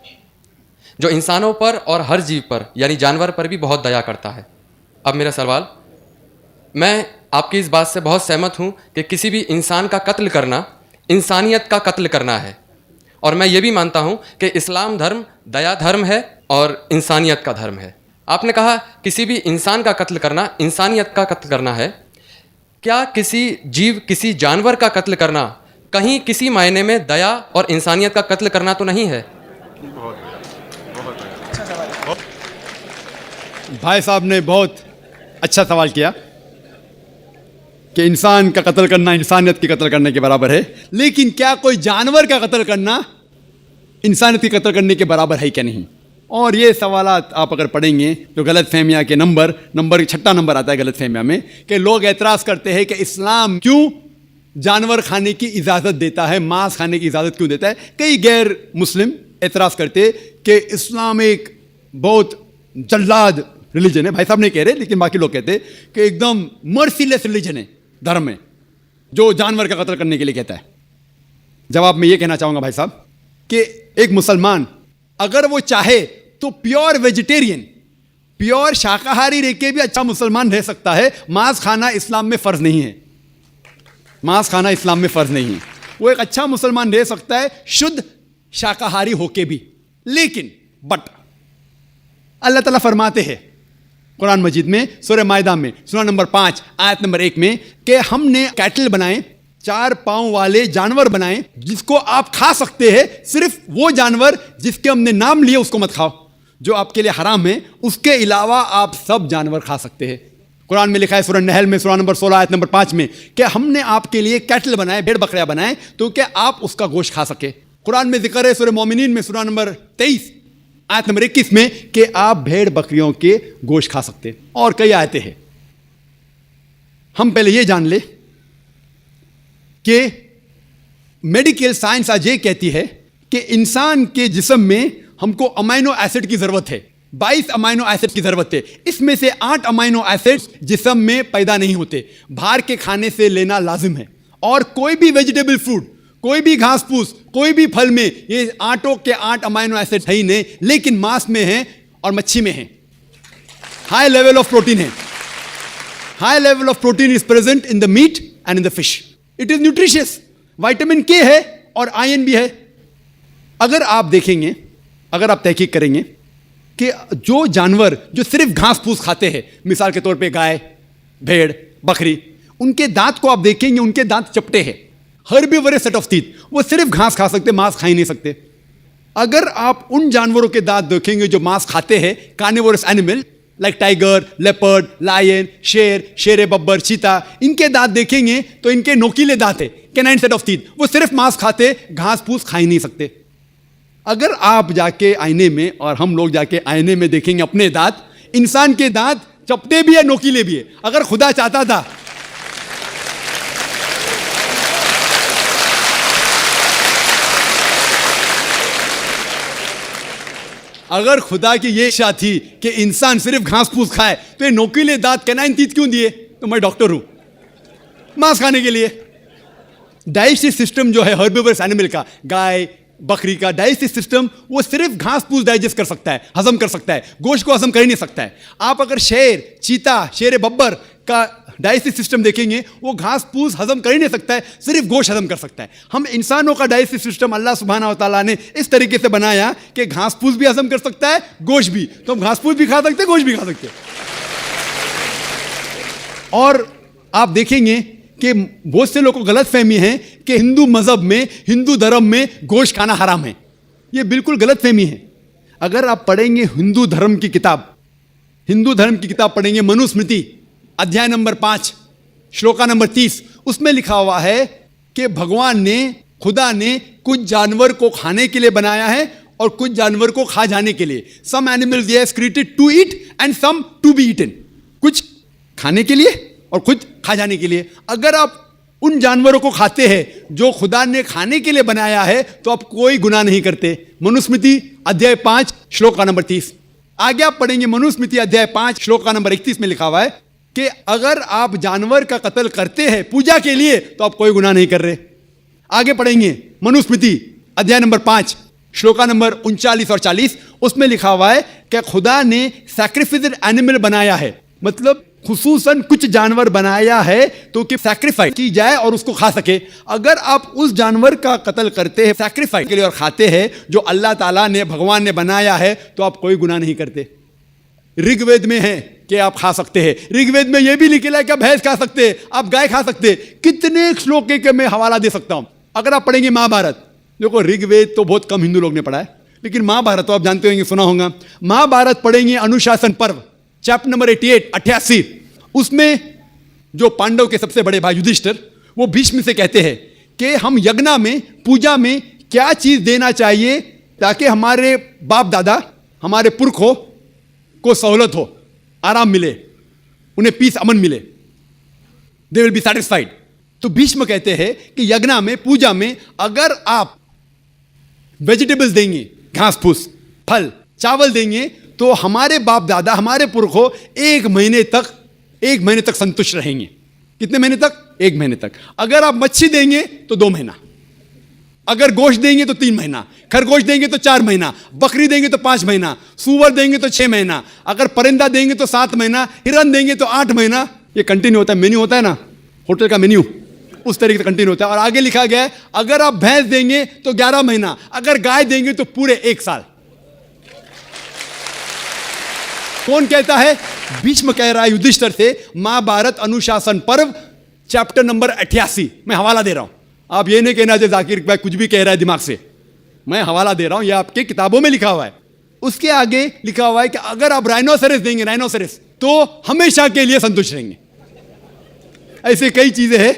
जो इंसानों पर और हर जीव पर यानी जानवर पर भी बहुत दया करता है। अब मेरा सवाल, मैं आपकी इस बात से बहुत सहमत हूँ कि किसी भी इंसान का कत्ल करना इंसानियत का कत्ल करना है, और मैं ये भी मानता हूँ कि इस्लाम धर्म दया धर्म है और इंसानियत का धर्म है। आपने कहा किसी भी इंसान का कत्ल करना इंसानियत का कत्ल करना है। क्या किसी जीव, किसी जानवर का कत्ल करना कहीं किसी मायने में दया और इंसानियत का कत्ल करना तो नहीं है? भाई साहब ने बहुत अच्छा सवाल किया कि इंसान का कत्ल करना इंसानियत की कत्ल करने के बराबर है, लेकिन क्या कोई जानवर का कत्ल करना इंसानियत की कत्ल करने के बराबर है क्या नहीं? और ये सवालात आप अगर पढ़ेंगे तो गलतफहमियाँ के नंबर 6 नंबर आता है गलतफहमियाँ में, कि लोग एतराज़ करते हैं कि इस्लाम क्यों जानवर खाने की इजाज़त देता है, मांस खाने की इजाज़त क्यों देता है। कई गैर मुस्लिम एतराज़ करते कि इस्लाम एक बहुत जल्लाद रिलीजन है। भाई साहब नहीं कह रहे, लेकिन बाकी लोग कहते कि एकदम मर्सीलेस रिलीजन है, धर्म है जो जानवर का कत्ल करने के लिए कहता है। जवाब में ये कहना चाहूँगा भाई साहब कि एक मुसलमान अगर वो चाहे तो प्योर वेजिटेरियन, प्योर शाकाहारी रह के भी अच्छा मुसलमान रह सकता है। मांस खाना इस्लाम में फ़र्ज नहीं है, मांस खाना इस्लाम में फ़र्ज नहीं है। वो एक अच्छा मुसलमान रह सकता है शुद्ध शाकाहारी होके भी। लेकिन बट अल्लाह ताला फरमाते हैं कुरान मजीद में सूरह माइदा में सूरा नंबर 5 आयत नंबर 1 में कि हमने कैटल बनाए, 4 पांव वाले जानवर बनाए जिसको आप खा सकते हैं, सिर्फ वो जानवर जिसके हमने नाम लिए उसको मत खाओ। जो आपके लिए हराम है, उसके अलावा आप सब जानवर खा सकते हैं। कुरान में लिखा है सूरह नहल में सूरह नंबर 16 आयत नंबर 5 में कि हमने आपके लिए कैटल बनाए, भेड़ बकरियां बनाए तो क्या आप उसका गोश्त खा सके। कुरान में जिक्र है सूरह मोमिनीन में सूरह नंबर 23 आयत नंबर 21 में कि आप भेड़ बकरियों के गोश्त खा सकते हैं, और कई आयतें हैं। हम पहले ये जान ले कि मेडिकल साइंस आज ये कहती है कि इंसान के जिस्म में हमको अमाइनो एसिड की जरूरत है, 22 अमाइनो एसिड की जरूरत है। इसमें से 8 अमाइनो एसिड जिस्म में पैदा नहीं होते, बाहर के खाने से लेना लाजिम है। और कोई भी वेजिटेबल फ्रूट, कोई भी घास फूस, कोई भी फल में ये 8 के 8 अमाइनो एसिड है ही नहीं, लेकिन मांस में है और मच्छी में है। हाई लेवल ऑफ प्रोटीन है। High level of protein is present in the meat and in the fish. It is nutritious. Vitamin K है और आयरन भी है। अगर आप देखेंगे, अगर आप तहकीक करेंगे कि जो जानवर जो सिर्फ घास फूस खाते हैं, मिसाल के तौर पे गाय, भेड़, बकरी, उनके दांत को आप देखेंगे, उनके दांत चपटे हैं, हर्बीवोरस सेट ऑफ टीथ। वो सिर्फ घास खा सकते, मांस खा ही नहीं सकते। अगर आप उन जानवरों के दांत देखेंगे जो मांस खाते हैं, carnivorous animal like tiger, leopard, lion, शेर, शेर बब्बर, चीता, इनके दांत देखेंगे तो इनके नोकीले दांत है, कैनाइन सेट ऑफ टीथ। वो सिर्फ मांस खाते, घास फूस खा ही नहीं सकते। अगर आप जाके आईने में और हम लोग जाके आईने में देखेंगे अपने दांत, इंसान के दांत चपटे भी है, नोकीले भी है। अगर खुदा चाहता था अगर खुदा की ये इच्छा थी कि इंसान सिर्फ घास फूस खाए तो ये नोकीले दांत कैनाइन टीथ क्यों दिए? तो मैं डॉक्टर हूं, मांस खाने के लिए। डाइजेस्टिव सिस्टम जो है हर्बीवोरस एनिमल का, गाय बकरी का डाइजेस्टिव सिस्टम, वो सिर्फ घास फूस डाइजेस्ट कर सकता है, हजम कर सकता है, गोश्त को हजम कर ही नहीं सकता है। आप अगर शेर, चीता, शेर बब्बर का डाइजेस्टिव सिस्टम देखेंगे, वो घास फूस हजम कर ही नहीं सकता है, सिर्फ गोश्त हजम कर सकता है। हम इंसानों का डाइजेस्टिव सिस्टम अल्लाह सुब्हानहू व तआला ने इस तरीके से बनाया कि घास फूस भी हजम कर सकता है, गोश्त भी। तो हम घास फूस भी खा सकते हैं, गोश्त भी खा सकते हैं। और आप देखेंगे कि बहुत से लोगों को गलत फहमी है कि हिंदू मजहब में, हिंदू धर्म में गोश्त खाना हराम है। यह बिल्कुल गलत फहमी है। अगर आप पढ़ेंगे हिंदू धर्म की किताब, हिंदू धर्म की किताब पढ़ेंगे, मनुस्मृति अध्याय नंबर 5 श्लोका नंबर 30, उसमें लिखा हुआ है कि भगवान ने, खुदा ने कुछ जानवर को खाने के लिए बनाया है और कुछ जानवर को खा जाने के लिए। Some animals they have created to eat and some to be eaten. कुछ खाने के लिए और कुछ खा जाने के लिए। अगर आप उन जानवरों को खाते हैं जो खुदा ने खाने के लिए बनाया है तो आप कोई गुनाह नहीं करते। मनुस्मृति अध्याय 5 श्लोका नंबर 30। आगे आप पढ़ेंगे मनुस्मृति अध्याय 5 श्लोका नंबर 31 में लिखा हुआ है कि अगर आप जानवर का कत्ल करते हैं पूजा के लिए तो आप कोई गुनाह नहीं कर रहे। आगे पढ़ेंगे मनुस्मृति अध्याय नंबर 5 श्लोका नंबर 39 और 40, उसमें लिखा हुआ है कि खुदा ने सैक्रिफाइस्ड एनिमल बनाया है, मतलब खुसूसन कुछ जानवर बनाया है तो कि सैक्रिफाइस की जाए और उसको खा सके। अगर आप उस जानवर का कत्ल करते हैं सैक्रिफाइस के लिए और खाते हैं जो अल्लाह ताला ने, भगवान ने बनाया है, तो आप कोई गुनाह नहीं करते। ऋग्वेद में है कि आप खा सकते हैं। ऋग्वेद में यह भी लिखा है कि आप भैंस खा सकते हैं, आप गाय खा सकते हैं। कितने श्लोक के मैं हवाला दे सकता हूं। अगर आप पढ़ेंगे महाभारत, देखो ऋग्वेद तो बहुत कम हिंदू लोग ने पढ़ा है, लेकिन महाभारत तो आप जानते होंगे, सुना होगा। महाभारत पढ़ेंगे अनुशासन पर्व चैप्टर नंबर 88, उसमें जो पांडव के सबसे बड़े भाई युधिष्ठिर, वो भीष्म से कहते हैं कि हम यज्ञ में, पूजा में क्या चीज देना चाहिए ताकि हमारे बाप दादा, हमारे पुरखों को सहूलत हो, आराम मिले, उन्हें पीस, अमन मिले, दे विल बी सेटिस्फाइड। तो भीष्म कहते हैं कि यज्ञ में, पूजा में अगर आप वेजिटेबल्स देंगे, घास फूस, फल, चावल देंगे तो हमारे बाप दादा, हमारे पुरखों 1 महीने तक संतुष्ट रहेंगे। कितने महीने तक? 1 महीने तक। अगर आप मच्छी देंगे तो 2 महीना, अगर गोश्त देंगे तो 3 महीना, खरगोश देंगे तो 4 महीना, बकरी देंगे तो 5 महीना, सूअर देंगे तो 6 महीना, अगर परिंदा देंगे तो 7 महीना, हिरन देंगे तो 8 महीना। ये कंटिन्यू होता है, मेन्यू होता है ना, होटल का मेन्यू, उस तरीके से कंटिन्यू होता है। और आगे लिखा गया है अगर आप भैंस देंगे तो 11 महीना, अगर गाय देंगे तो पूरे 1 साल। कौन कहता है? भीष्म कह रहा है युधिष्ठिर से, महाभारत अनुशासन पर्व चैप्टर नंबर 88। मैं हवाला दे रहा हूं, आप ये नहीं कहना जो जाकिर भाई कुछ भी कह रहा है दिमाग से, मैं हवाला दे रहा हूं, ये आपके किताबों में लिखा हुआ है। उसके आगे लिखा हुआ है कि अगर आप राइनोसेरस देंगे, राइनोसेरस, तो हमेशा के लिए संतुष्ट रहेंगे। ऐसे कई चीजें हैं।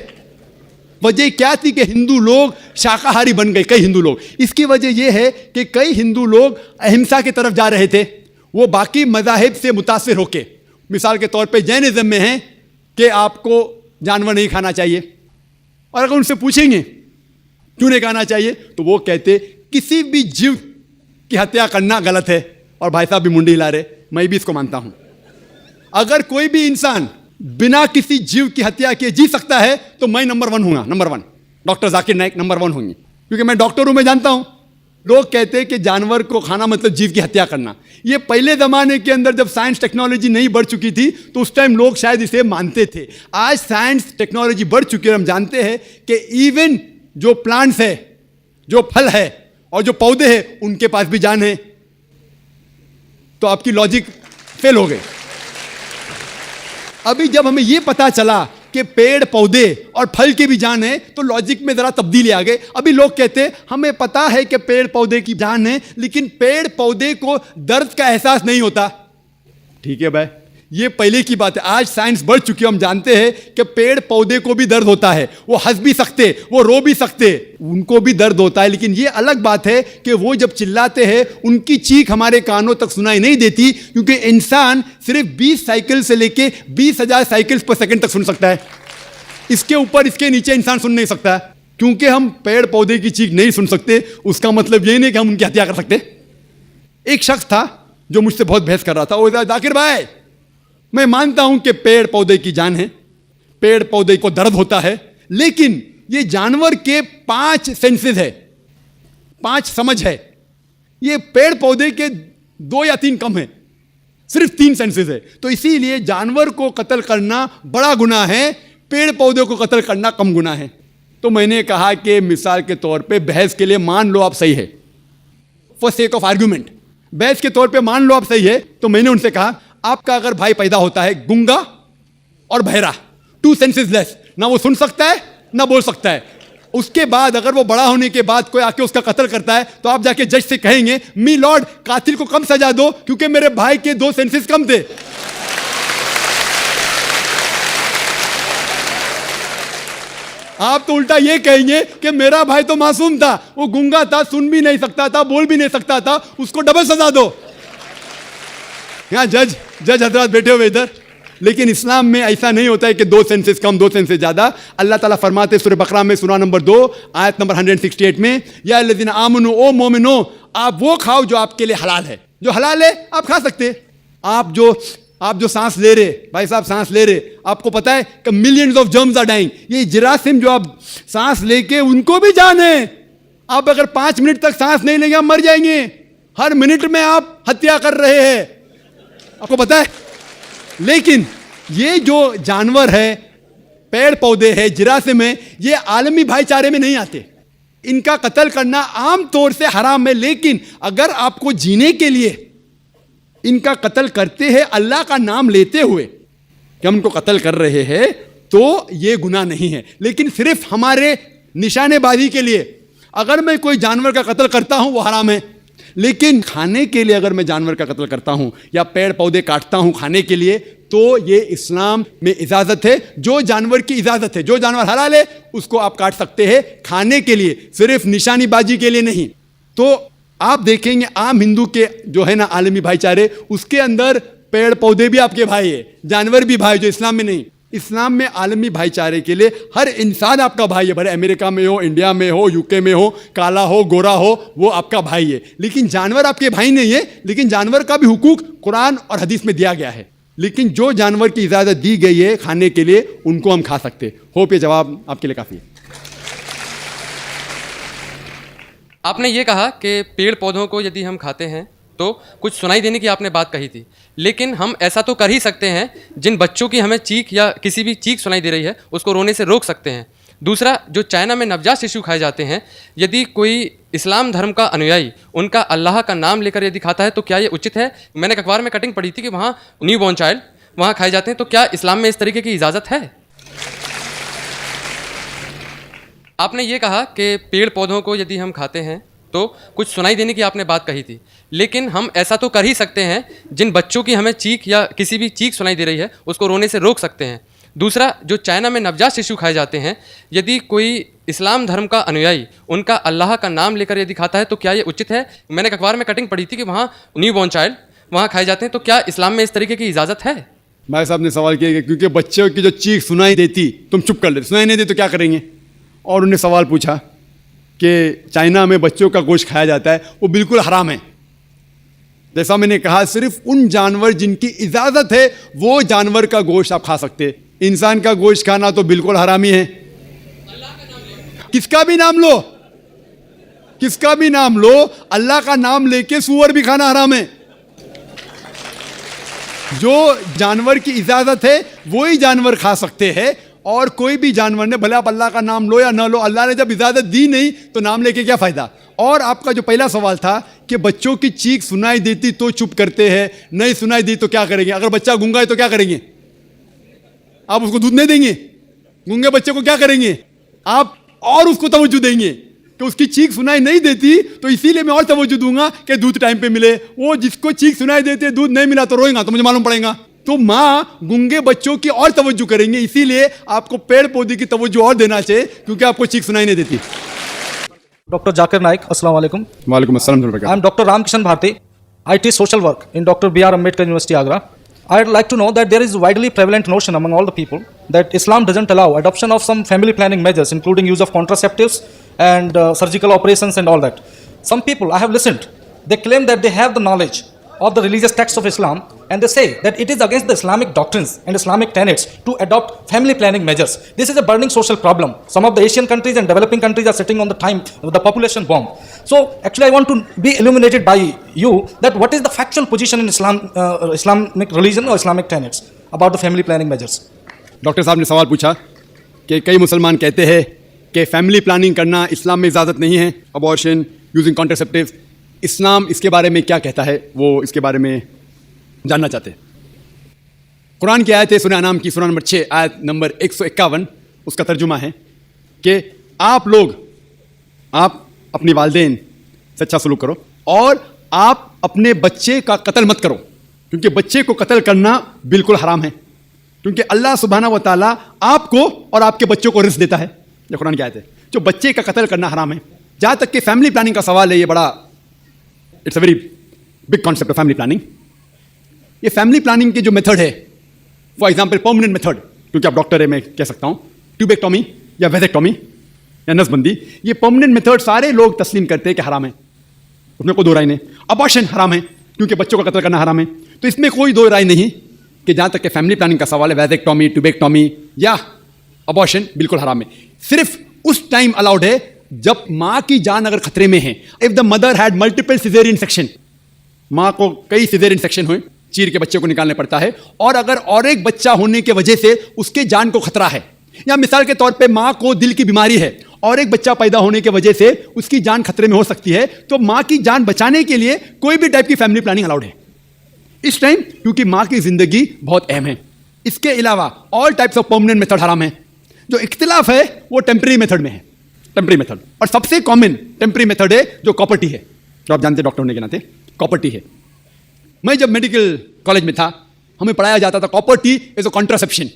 वजह क्या थी कि हिंदू लोग शाकाहारी बन गए, कई हिंदू लोग। इसकी वजह यह है कि कई हिंदू लोग अहिंसा की तरफ जा रहे थे, वो बाकी मज़ाहिब से मुतासिर होके। मिसाल के तौर पे जैनिज्म में है कि आपको जानवर नहीं खाना चाहिए, और अगर उनसे पूछेंगे क्यों नहीं खाना चाहिए, तो वो कहते किसी भी जीव की हत्या करना गलत है। और भाई साहब भी मुंडी हिला रहे, मैं भी इसको मानता हूं। अगर कोई भी इंसान बिना किसी जीव की हत्या किए जी सकता है तो मैं नंबर 1 हूँगा, number 1। Doctor Zakir Naik number 1 होंगे, क्योंकि मैं डॉक्टर हूँ, मैं जानता हूँ। लोग कहते हैं कि जानवर को खाना मतलब जीव की हत्या करना। ये पहले ज़माने के अंदर जब साइंस टेक्नोलॉजी नहीं बढ़ चुकी थी तो उस टाइम लोग शायद इसे मानते थे। आज साइंस टेक्नोलॉजी बढ़ चुकी है, हम जानते हैं कि इवन जो प्लांट्स है, जो फल है और जो पौधे हैं, उनके पास भी जान है। तो आपकी लॉजिक फेल हो गई। अभी जब हमें यह पता चला कि पेड़ पौधे और फल की भी जान है, तो लॉजिक में जरा तब्दीली आ गई। अभी लोग कहते हैं हमें पता है कि पेड़ पौधे की जान है, लेकिन पेड़ पौधे को दर्द का एहसास नहीं होता। ठीक है भाई, ये पहले की बात है। आज साइंस बढ़ चुकी है, हम जानते हैं कि पेड़ पौधे को भी दर्द होता है। वो हंस भी सकते, वो रो भी सकते, उनको भी दर्द होता है। लेकिन ये अलग बात है कि वो जब चिल्लाते हैं उनकी चीख हमारे कानों तक सुनाई नहीं देती, क्योंकि इंसान सिर्फ 20 साइकिल से लेके 20,000 साइकिल्स पर सेकंड तक सुन सकता है। इसके ऊपर, इसके नीचे इंसान सुन नहीं सकता। क्योंकि हम पेड़ पौधे की चीख नहीं सुन सकते, उसका मतलब ये नहीं कि हम उनकी हत्या कर सकते। एक शख्स था जो मुझसे बहुत बहस कर रहा था। वो जाकिर भाई, मैं मानता हूं कि पेड़ पौधे की जान है, पेड़ पौधे को दर्द होता है, लेकिन ये जानवर के 5 सेंसेस है, 5 समझ है। ये पेड़ पौधे के 2 या 3 कम है, सिर्फ 3 सेंसेस है। तो इसीलिए जानवर को कत्ल करना बड़ा गुनाह है, पेड़ पौधे को कत्ल करना कम गुनाह है। तो मैंने कहा कि मिसाल के तौर पे बहस के लिए मान लो आप सही है, फॉर सेक ऑफ आर्ग्यूमेंट, बहस के तौर पे मान लो आप सही है। तो मैंने उनसे कहा आपका अगर भाई पैदा होता है गूंगा और बहरा, 2 सेंसेस लेस, ना वो सुन सकता है ना बोल सकता है, उसके बाद अगर वो बड़ा होने के बाद कोई आके उसका कत्ल करता है, तो आप जाके जज से कहेंगे मी लॉर्ड, कातिल को कम सजा दो क्योंकि मेरे भाई के 2 सेंसेस कम थे। आप तो उल्टा ये कहेंगे कि मेरा भाई तो मासूम था, वो गूंगा था, सुन भी नहीं सकता था, बोल भी नहीं सकता था, उसको डबल सजा दो। यहाँ जज हजरात बैठे हुए इधर। लेकिन इस्लाम में ऐसा नहीं होता है कि 2 सेंसेस कम 2 सेंसेस ज्यादा। अल्लाह ताला फरमाते सूरह बकरा में सूरा नंबर 2 आयत नंबर 168 में, या अल्लज़ीना आमनू, ओ मोमिनो, आप वो खाओ जो आपके लिए हलाल है। जो हलाल है आप खा सकते। आप जो सांस ले रहे, भाई साहब सांस ले रहे, आपको पता है कि millions of germs are dying. ये जरासीम जो आप सांस लेके, उनको भी जान है। आप अगर 5 मिनट तक सांस नहीं लेंगे आप मर जाएंगे। हर मिनट में आप हत्या कर रहे हैं, आपको पता है। लेकिन ये जो जानवर है, पेड़ पौधे है, जिरासिम है, ये आलमी भाईचारे में नहीं आते। इनका कत्ल करना आम तौर से हराम है। लेकिन अगर आपको जीने के लिए इनका कत्ल करते हैं अल्लाह का नाम लेते हुए कि हम इनको कत्ल कर रहे हैं, तो ये गुनाह नहीं है। लेकिन सिर्फ हमारे निशानेबाजी के लिए अगर मैं कोई जानवर का कत्ल करता हूं वो हराम है। लेकिन खाने के लिए अगर मैं जानवर का कत्ल करता हूं या पेड़ पौधे काटता हूं खाने के लिए, तो ये इस्लाम में इजाज़त है। जो जानवर की इजाज़त है, जो जानवर हलाल है, उसको आप काट सकते हैं खाने के लिए, सिर्फ निशानीबाजी के लिए नहीं। तो आप देखेंगे आम हिंदू के जो है ना आलमी भाईचारे, उसके अंदर पेड़ पौधे भी आपके भाई है, जानवर भी भाई, जो इस्लाम में नहीं। इस्लाम में आलमी भाईचारे के लिए हर इंसान आपका भाई है, भले अमेरिका में हो, इंडिया में हो, यूके में हो, काला हो, गोरा हो, वो आपका भाई है। लेकिन जानवर आपके भाई नहीं है। लेकिन जानवर का भी हुकूक कुरान और हदीस में दिया गया है। लेकिन जो जानवर की इजाज़त दी गई है खाने के लिए, उनको हम खा सकते। होप ये जवाब आपके लिए काफ़ी है। आपने ये कहा कि पेड़ पौधों को यदि हम खाते हैं तो कुछ सुनाई देने की आपने बात कही थी, लेकिन हम ऐसा तो कर ही सकते हैं, जिन बच्चों की हमें चीख या किसी भी चीख सुनाई दे रही है उसको रोने से रोक सकते हैं। दूसरा, जो चाइना में नवजात शिशु खाए जाते हैं, यदि कोई इस्लाम धर्म का अनुयायी उनका अल्लाह का नाम लेकर यदि खाता है तो क्या ये उचित है? मैंने एक अखबार में कटिंग पढ़ी थी कि वहाँ न्यू बॉर्न चाइल्ड वहाँ खाए जाते हैं, तो क्या इस्लाम में इस तरीके की इजाज़त है? आपने ये कहा कि पेड़ पौधों को यदि हम खाते हैं तो कुछ सुनाई देने की आपने बात कही थी, लेकिन हम ऐसा तो कर ही सकते हैं, जिन बच्चों की हमें चीख या किसी भी चीख सुनाई दे रही है उसको रोने से रोक सकते हैं। दूसरा, जो चाइना में नवजात शिशु खाए जाते हैं, यदि कोई इस्लाम धर्म का अनुयायी उनका अल्लाह का नाम लेकर यदि खाता है तो क्या ये उचित है? मैंने एक अखबार में कटिंग पढ़ी थी कि वहाँ न्यू बॉर्न चाइल्ड वहाँ खाए जाते हैं, तो क्या इस्लाम में इस तरीके की इजाज़त है? भाई साहब ने सवाल किया कि क्योंकि बच्चों की जो चीख सुनाई देती तुम चुप कर लेते, सुनाई नहीं देती तो क्या करेंगे? और उन्हें सवाल पूछा कि चाइना में बच्चों का गोश्त खाया जाता है, वो बिल्कुल हराम है। जैसा मैंने कहा, सिर्फ उन जानवर जिनकी इजाज़त है वो जानवर का गोश्त आप खा सकते, इंसान का गोश्त खाना तो बिल्कुल हरामी है। किसका भी नाम लो, किसका भी नाम लो, अल्लाह का नाम लेके सूअर भी खाना हराम है। जो जानवर की इजाजत है वही जानवर खा सकते हैं, और कोई भी जानवर ने, भले आप अल्लाह का नाम लो या ना लो, अल्लाह ने जब इजाजत दी नहीं तो नाम लेके क्या फायदा। और आपका जो पहला सवाल था कि बच्चों की चीख सुनाई देती तो चुप करते हैं, नहीं सुनाई दी तो क्या करेंगे? अगर बच्चा गूंगा है तो क्या करेंगे? आप उसको दूध नहीं देंगे? गूंगे बच्चे को क्या करेंगे आप? और उसको तवज्जो देंगे कि उसकी चीख सुनाई नहीं देती तो इसीलिए मैं और तवज्जो दूंगा कि दूध टाइम पे मिले। वो जिसको चीख सुनाई देती है दूध नहीं मिला तो रोएगा, तो मुझे मालूम पड़ेगा। तो माँ गूंगे बच्चों की और तवज्जो करेंगे, इसीलिए आपको पेड़ पौधे की तवज्जो और देना चाहिए, क्योंकि आपको चीख सुनाई नहीं देती। Dr. Zakir Naik, Assalamu alaikum. वालेकुम अस्सलाम। I am Dr. Ramkishan Bharti. I teach social work in Dr. B.R. Ambedkar University, Agra. I'd like to know that there is widely prevalent notion among all the people that Islam doesn't allow adoption of some family planning measures, including use of contraceptives and surgical operations and all that. Some people, I have listened, they claim that they have the knowledge of the religious texts of Islam, and they say that it is against the Islamic doctrines and Islamic tenets to adopt family planning measures. This is a burning social problem. Some of the Asian countries and developing countries are sitting on the time with the population bomb. So actually I want to be illuminated by you that what is the factual position in Islamic religion or Islamic tenets about the family planning measures. Doctor साहब ने सवाल पूछा कि कई मुसलमान कहते हैं कि फैमिली प्लानिंग करना इस्लाम में इजाज़त नहीं है, अबॉर्शन, यूजिंग कॉन्ट्रासेप्टिव। इस्लाम इसके बारे में क्या कहता है, वो इसके बारे में जानना चाहते हैं। कुरान की आयत है सूरह अनाम की, सूरह नंबर 6 आयत नंबर 151, उसका तर्जुमा है कि आप लोग, आप अपनी वालिदैन से अच्छा सलूक करो और आप अपने बच्चे का कत्ल मत करो, क्योंकि बच्चे को कत्ल करना बिल्कुल हराम है, क्योंकि अल्लाह सुब्हानहू व तआला आपको और आपके बच्चों को रिस्क देता है। ये कुरान की आयत है। जो बच्चे का कत्ल करना हराम है। जहाँ तक कि फैमिली प्लानिंग का सवाल है, ये बड़ा, it's a very big concept of family planning. ये फैमिली प्लानिंग की जो मेथड है, फॉर एग्जाम्पल परमानेंट मेथड, क्योंकि आप डॉक्टर है मैं कह सकता हूँ, ट्यूबेक्टोमी या वेजेक्टोमी या नसबंदी, ये परमानेंट मेथड सारे लोग तस्लीम करते हैं कि हराम है, उसमें कोई दो राय नहीं। अबॉर्शन हराम है क्योंकि बच्चों का कत्ल करना हराम है, तो इसमें कोई दो राय नहीं कि जहाँ तक कि फैमिली प्लानिंग का सवाल है, वेजेक्टोमी, ट्यूबेक्टोमी या अबॉर्शन बिल्कुल हराम है। सिर्फ उस टाइम अलाउड है जब माँ की जान अगर खतरे में है। If the mother had multiple caesarean section, माँ को कई सिजेरियन सेक्शन हुए, चीर के बच्चे को निकालने पड़ता है, और अगर और एक बच्चा होने की वजह से उसके जान को खतरा है, या मिसाल के तौर पे माँ को दिल की बीमारी है और एक बच्चा पैदा होने की वजह से उसकी जान खतरे में हो सकती है, तो माँ की जान बचाने के लिए कोई भी टाइप की फैमिली प्लानिंग अलाउड है इस टाइम, क्योंकि माँ की जिंदगी बहुत अहम है। इसके अलावा all types of permanent method हराम है। जो इख्तिलाफ है वो टेम्परेरी मेथड में है, टेम्परेरी मेथड, और सबसे कॉमन टेम्परेरी मेथड है जो कॉपर्टी है, जो आप जानते हैं डॉक्टर होने के नाते कॉपर्टी है। मैं जब मेडिकल कॉलेज में था, हमें पढ़ाया जाता था कॉपर्टी इज अ कॉन्ट्रासेप्शन।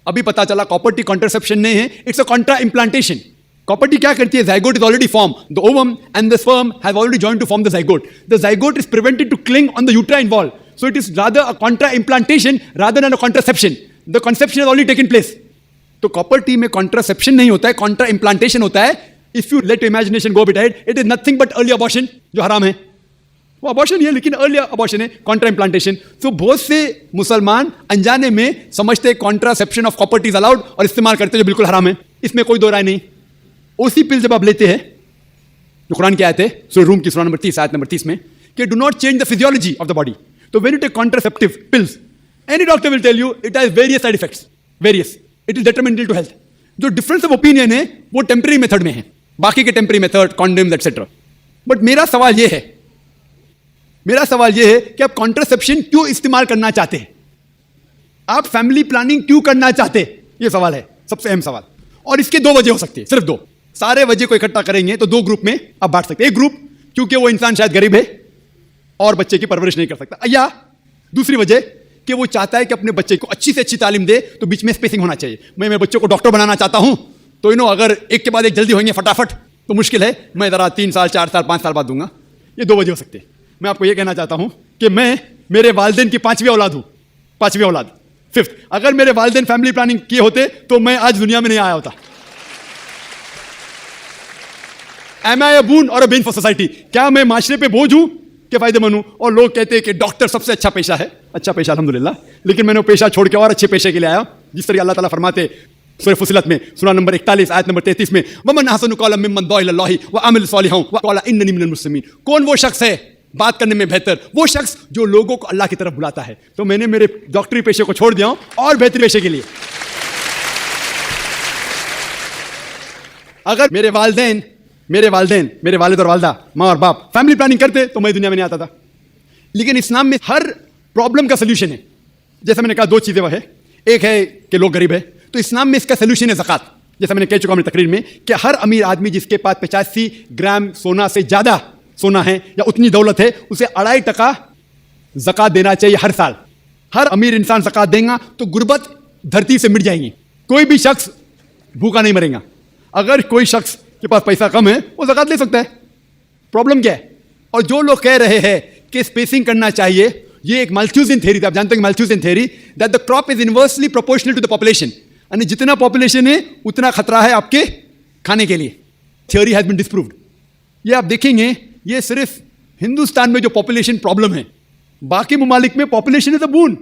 अभी पता चला कॉपर्टी कॉन्ट्रासेप्शन नहीं है, it's a contra implantation. Copper T क्या करती है? Zygote is already form, the ovum and the sperm have already joined to form the zygote. The zygote is prevented to cling on the uterine wall, so it is rather a contra implantation rather than a contraception. The conception has already taken place. तो copper T में contraception नहीं होता है, Contra implantation होता है। If you let imagination go bit ahead, it is nothing but early abortion, जो हराम है। वो अबॉर्शन ही है लेकिन अर्ली अबॉर्शन है, कॉन्ट्रा इम्प्लांटेशन। तो बहुत से मुसलमान अनजाने में समझते contraception of copper T is allowed और इस्तेमाल करते जो बिल्कुल हराम है। इसमें कोई दो राय नहीं। ओसी पिल जब आप लेते हैं, जो कुरान की आयत है सूरह रूम की सूरह नंबर 30 आयत नंबर 30 में, कि do not change the physiology of the body. So when you take contraceptive pills, any doctor will tell you it has various side effects, various. It is detrimental to health. जो difference of opinion है वो temporary method में है, बाकी के temporary method, condoms etc. But मेरा सवाल ये है कि आप contraception क्यों इस्तेमाल करना चाहते हैं? आप family planning क्यों करना चाहते हैं? ये सवाल है, सबसे अहम सवाल। और इसके दो वजह हो सकती है, सिर्फ दो। सारे वजह को इकट्ठा करेंगे तो दो ग्रुप में आप बांट सकते हैं। एक ग्रुप क्योंकि वो इंसान शायद गरीब है और बच्चे की परवरिश नहीं कर सकता, या दूसरी वजह कि वो चाहता है कि अपने बच्चे को अच्छी से अच्छी तालीम दे, तो बीच में स्पेसिंग होना चाहिए। मैं मेरे बच्चों को डॉक्टर बनाना चाहता हूं, तो अगर एक के बाद एक जल्दी होंगे फटाफट तो मुश्किल है, मैं ज़रा 3 साल 4 साल 5 साल बाद दूंगा। ये दो वजह हो सकते हैं। मैं आपको ये कहना चाहता हूं कि मैं मेरे वालिदैन की 5वीं औलाद हूं, 5वीं औलाद, 5th। अगर मेरे वालिदैन फैमिली प्लानिंग किए होते तो मैं आज दुनिया में नहीं आया होता। एम आई अ बून और अ बेन फॉर सोसाइटी? क्या मैं माशरे पे बोझ हूं के फायदेमंद हूं? और लोग कहते हैं कि डॉक्टर सबसे अच्छा पेशा है। अच्छा पेशा अल्हम्दुलिल्लाह, लेकिन मैंने वो पेशा छोड़ के और अच्छे पेशे के लिए आया। जिस तरह अल्लाह ताला फरमाते सूरह फुसिलत में, सूरा नंबर 41 आयत नंबर 33 में, वमन अहसनु क़ौलन मिम्मन दुआ इलल्लाहि व अमिल सालिहान व क़ाला इन्ननी मिनल मुस्लिमीन। कौन वो शख्स है बात करने में बेहतर? वो शख्स जो लोगों को अल्लाह की तरफ बुलाता है। तो मैंने मेरे डॉक्टरी पेशे को छोड़ दिया हूं और बेहतरी पेशे के लिए। अगर मेरे वालिद और वालदा, माँ और बाप फैमिली प्लानिंग करते तो मैं दुनिया में नहीं आता था। लेकिन इस्लाम में हर प्रॉब्लम का सोल्यूशन है। जैसा मैंने कहा, दो चीज़ें वह है, एक है कि लोग गरीब है, तो इस्लाम में इसका सोल्यूशन है ज़कात। जैसा मैंने कह चुका हूं अपनी तकरीर में कि हर अमीर आदमी जिसके पास 85 ग्राम सोना से ज़्यादा सोना है या उतनी दौलत है, उसे 2.5% ज़कात देना चाहिए हर साल। हर अमीर इंसान ज़कात देगा तो गुर्बत धरती से मिट जाएंगी, कोई भी शख्स भूखा नहीं मरेगा। अगर कोई शख्स के पास पैसा कम है वो ज़कात ले सकता है। प्रॉब्लम क्या है? और जो लोग कह रहे हैं कि स्पेसिंग करना चाहिए, ये एक माल्थूसियन थ्योरी थी। आप जानते हैं Malthusian theory, that the crop is inversely proportional to the population. यानी जितना पॉपुलेशन है उतना खतरा है आपके खाने के लिए। Theory has been disproved. ये आप देखेंगे, ये सिर्फ हिंदुस्तान में जो पॉपुलेशन प्रॉब्लम है, बाकी ममालिक में पॉपुलेशन इज अ बून।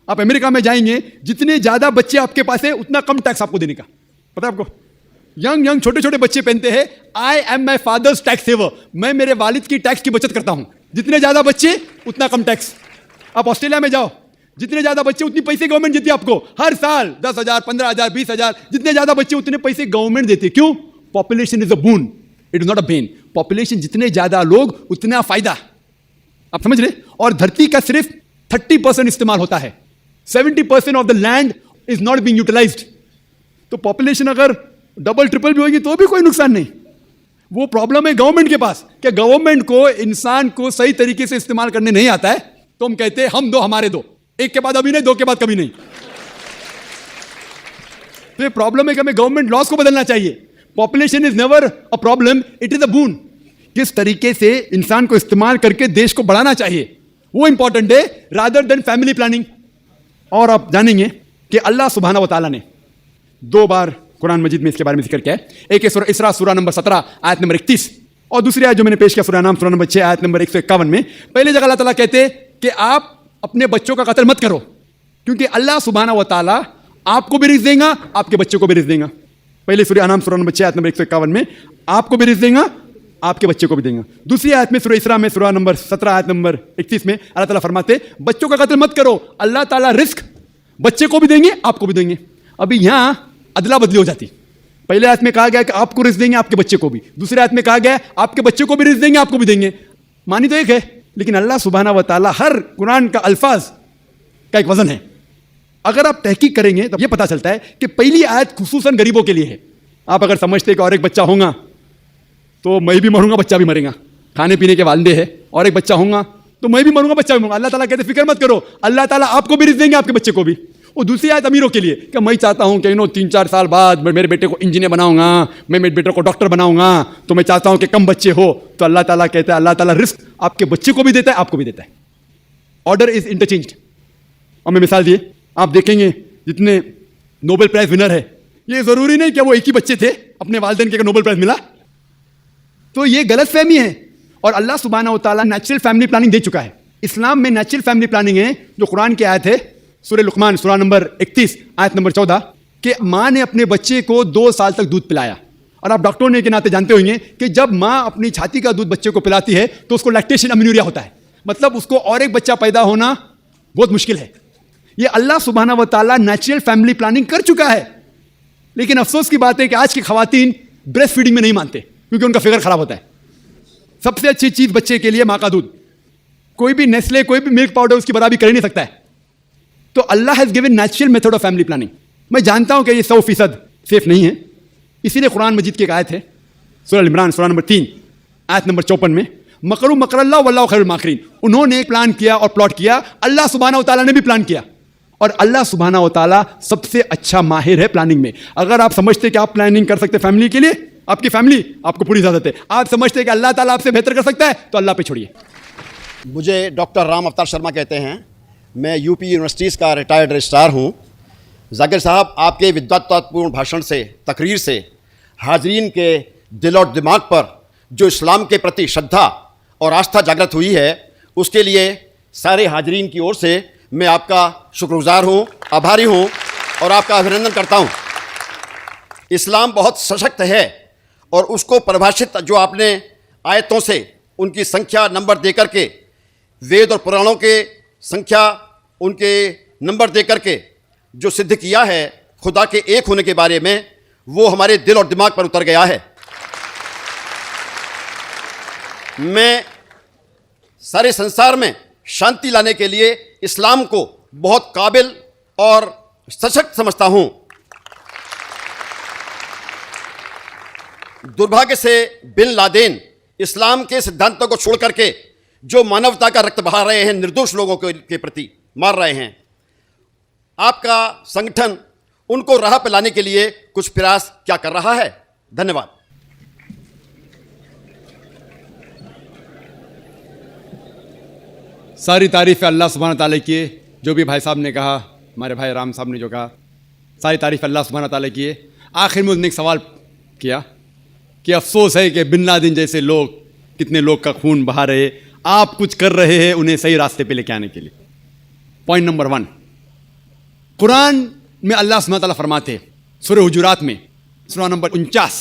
आप अमेरिका में जाएंगे, जितने ज़्यादा बच्चे आपके पास है उतना कम टैक्स आपको देने का। पता है आपको? यंग छोटे छोटे बच्चे पहनते हैं, I am my father's tax saver, मैं मेरे वालिद की टैक्स की बचत करता हूं। जितने ज्यादा बच्चे उतना कम टैक्स। आप ऑस्ट्रेलिया में जाओ, जितने ज्यादा बच्चे उतनी पैसे गवर्नमेंट देती है आपको हर साल, 10,000 15,000 20,000। जितने ज्यादा बच्चे उतने पैसे गवर्नमेंट देती है। क्यों? Population is a boon, it is not a Ben. Population जितने ज्यादा लोग उतना फायदा। आप समझ रहे? और धरती का सिर्फ 30% इस्तेमाल होता है, 70% of the land is not being utilised. तो पॉपुलेशन अगर डबल ट्रिपल भी होगी तो भी कोई नुकसान नहीं। वो प्रॉब्लम है गवर्नमेंट के पास कि गवर्नमेंट को इंसान को सही तरीके से इस्तेमाल करने नहीं आता है। तो हम कहते हैं हम दो हमारे दो, एक के बाद अभी नहीं, दो के बाद कभी नहीं। तो ये प्रॉब्लम है कि हमें गवर्नमेंट लॉज को बदलना चाहिए। Population is never a problem, it is a boon. किस तरीके से इंसान को इस्तेमाल करके देश को बढ़ाना चाहिए वो इंपॉर्टेंट है, रादर देन फैमिली प्लानिंग। और आप जानेंगे कि अल्लाह सुब्हानहू व तआला ने 2 बार कुरान मजीद में इसके बारे में जिक्र किया है। एक है सूरह इसरा सूरा नंबर 17 आयत नंबर 31, और दूसरी आयत जो मैंने पेश किया सूरह नाम सूरह नंबर 6 आयत नंबर 151 में। पहले जगह अल्लाह ताला कहते हैं कि आप अपने बच्चों का कत्ल मत करो, क्योंकि अल्लाह सुब्हानहू व तआला आपको भी रिज़्क़ देगा, आपके बच्चों को भी रिज़्क़ देगा। पहले सूरह नाम सूरह नंबर 6 आयत नंबर 151 में आपको भी रिज़्क़ देगा, आपके बच्चे को भी देगा। दूसरी आयत में सूरह इसरा में सूरह नंबर 17 आयत नंबर 31 में अल्लाह ताला फरमाते बच्चों का कत्ल मत करो, अल्लाह ताला रिज़्क़ बच्चे को भी देंगे, आपको भी देंगे। अभी यहां अदला बदली हो जाती। पहले आयत में कहा गया कि आपको रिज़्क़ देंगे, आपके बच्चे को भी। दूसरे आयत में कहा गया आपके बच्चे को भी रिज़्क़ देंगे, आपको भी देंगे। मानी तो एक है, लेकिन अल्लाह सुब्हानहू व तआला हर कुरान का अल्फाज का एक वजन है। अगर आप तहकीक करेंगे तो यह पता चलता है कि पहली आयत खुसूसन गरीबों के लिए है। आप अगर समझते कि और एक बच्चा होगा तो मैं भी मरूंगा, बच्चा भी मरेगा, खाने पीने के वांदे है, और एक बच्चा होगा तो मैं भी मरूंगा, बच्चा भी मरूंगा। अल्लाह ताला कहते फिक्र मत करो, अल्लाह ताला आपको भी रिज़्क़ देंगे, आपके बच्चे को भी। और दूसरी आयत अमीरों के लिए कि मैं चाहता हूं कि 3-4 साल बाद मैं मेरे बेटे को इंजीनियर बनाऊंगा, मैं मेरे बेटे को डॉक्टर बनाऊंगा, तो मैं चाहता हूं कि कम बच्चे हो। तो अल्लाह ताला कहता है अल्लाह ताला रिस्क आपके बच्चे को भी देता है, आपको भी देता है। Order is interchanged. और मैं मिसाल दिए, आप देखेंगे जितने नोबेल प्राइज विनर है, ये जरूरी नहीं कि वो एक ही बच्चे थे, अपने वालिदैन के नोबेल प्राइज मिला। तो ये गलत फहमी है। और अल्लाह सुब्हानहू व तआला नेचुरल फैमिली प्लानिंग दे चुका है। इस्लाम में नेचुरल फैमिली प्लानिंग है, जो कुरान की आयत है सूरह लुकमान सूरा नंबर 31 आयत नंबर 14 कि माँ ने अपने बच्चे को 2 साल तक दूध पिलाया। और आप डॉक्टर होने के नाते जानते होंगे कि जब माँ अपनी छाती का दूध बच्चे को पिलाती है तो उसको लैक्टेशन अमीनूरिया होता है, मतलब उसको और एक बच्चा पैदा होना बहुत मुश्किल है। ये अल्लाह सुब्हानहू व तआला नेचुरल फैमिली प्लानिंग कर चुका है। लेकिन अफसोस की बात है कि आज की खवातीन ब्रेस्ट फीडिंग में नहीं मानते, क्योंकि उनका फिगर खराब होता है। सबसे अच्छी चीज बच्चे के लिए माँ का दूध। कोई भी नेस्ले, कोई भी मिल्क पाउडर उसकी बराबरी कर ही नहीं सकता है। तो Allah has given natural method of family planning. मैं जानता हूं कि ये 100% सेफ नहीं है, इसीलिए कुरान मजीद की एक आयत है सूरह इमरान सूरह नंबर 3 आयत नंबर 54 में, मकरू मकरल्लाह वल्लाहु खैरुल माकिरीन। उन्होंने प्लान किया और प्लॉट किया, अल्लाह सुब्हानहू व तआला ने भी प्लान किया, और अल्लाह सुब्हानहू व तआला सबसे अच्छा माहिर है प्लानिंग में। अगर आप समझते कि आप प्लानिंग कर सकते फैमिली के लिए, आपकी फैमिली, आपको पूरी इजाजत है। आप समझते कि अल्लाह ताला आपसे बेहतर कर सकता है, तो अल्लाह पे छोड़िए। मुझे डॉक्टर राम अवतार शर्मा कहते हैं, मैं यूपी यूनिवर्सिटीज़ का रिटायर्ड रजिस्ट्रार हूँ। जाकिर साहब, आपके विद्वत्तापूर्ण भाषण से, तकरीर से हाजरीन के दिल और दिमाग पर जो इस्लाम के प्रति श्रद्धा और आस्था जागृत हुई है, उसके लिए सारे हाजरीन की ओर से मैं आपका शुक्रगुजार हूँ, आभारी हूँ और आपका अभिनंदन करता हूँ। इस्लाम बहुत सशक्त है और उसको परिभाषित जो आपने आयतों से उनकी संख्या नंबर दे करके, वेद और पुराणों के संख्या उनके नंबर दे करके जो सिद्ध किया है खुदा के एक होने के बारे में, वो हमारे दिल और दिमाग पर उतर गया है। मैं सारे संसार में शांति लाने के लिए इस्लाम को बहुत काबिल और सशक्त समझता हूँ। दुर्भाग्य से बिन लादेन इस्लाम के सिद्धांतों को छोड़ करके जो मानवता का रक्त बहा रहे हैं, निर्दोष लोगों के प्रति मार रहे हैं, आपका संगठन उनको राह पे लाने के लिए कुछ प्रयास क्या कर रहा है? धन्यवाद। सारी तारीफ़ अल्लाह सुब्हानहू व तआला की है। जो भी भाई साहब ने कहा, हमारे भाई राम साहब ने जो कहा, सारी तारीफ़ अल्लाह सुब्हानहू व तआला की है। आखिर में उसने एक सवाल किया कि अफसोस है कि बिन लादेन जैसे लोग, कितने लोग का खून बहा रहे, आप कुछ कर रहे हैं उन्हें सही रास्ते पे लेके आने के लिए। पॉइंट नंबर 1, कुरान में अल्लाह सुब्हानहू व तआला फरमाते हैं सूरह हुजुरात में सूरह नंबर 49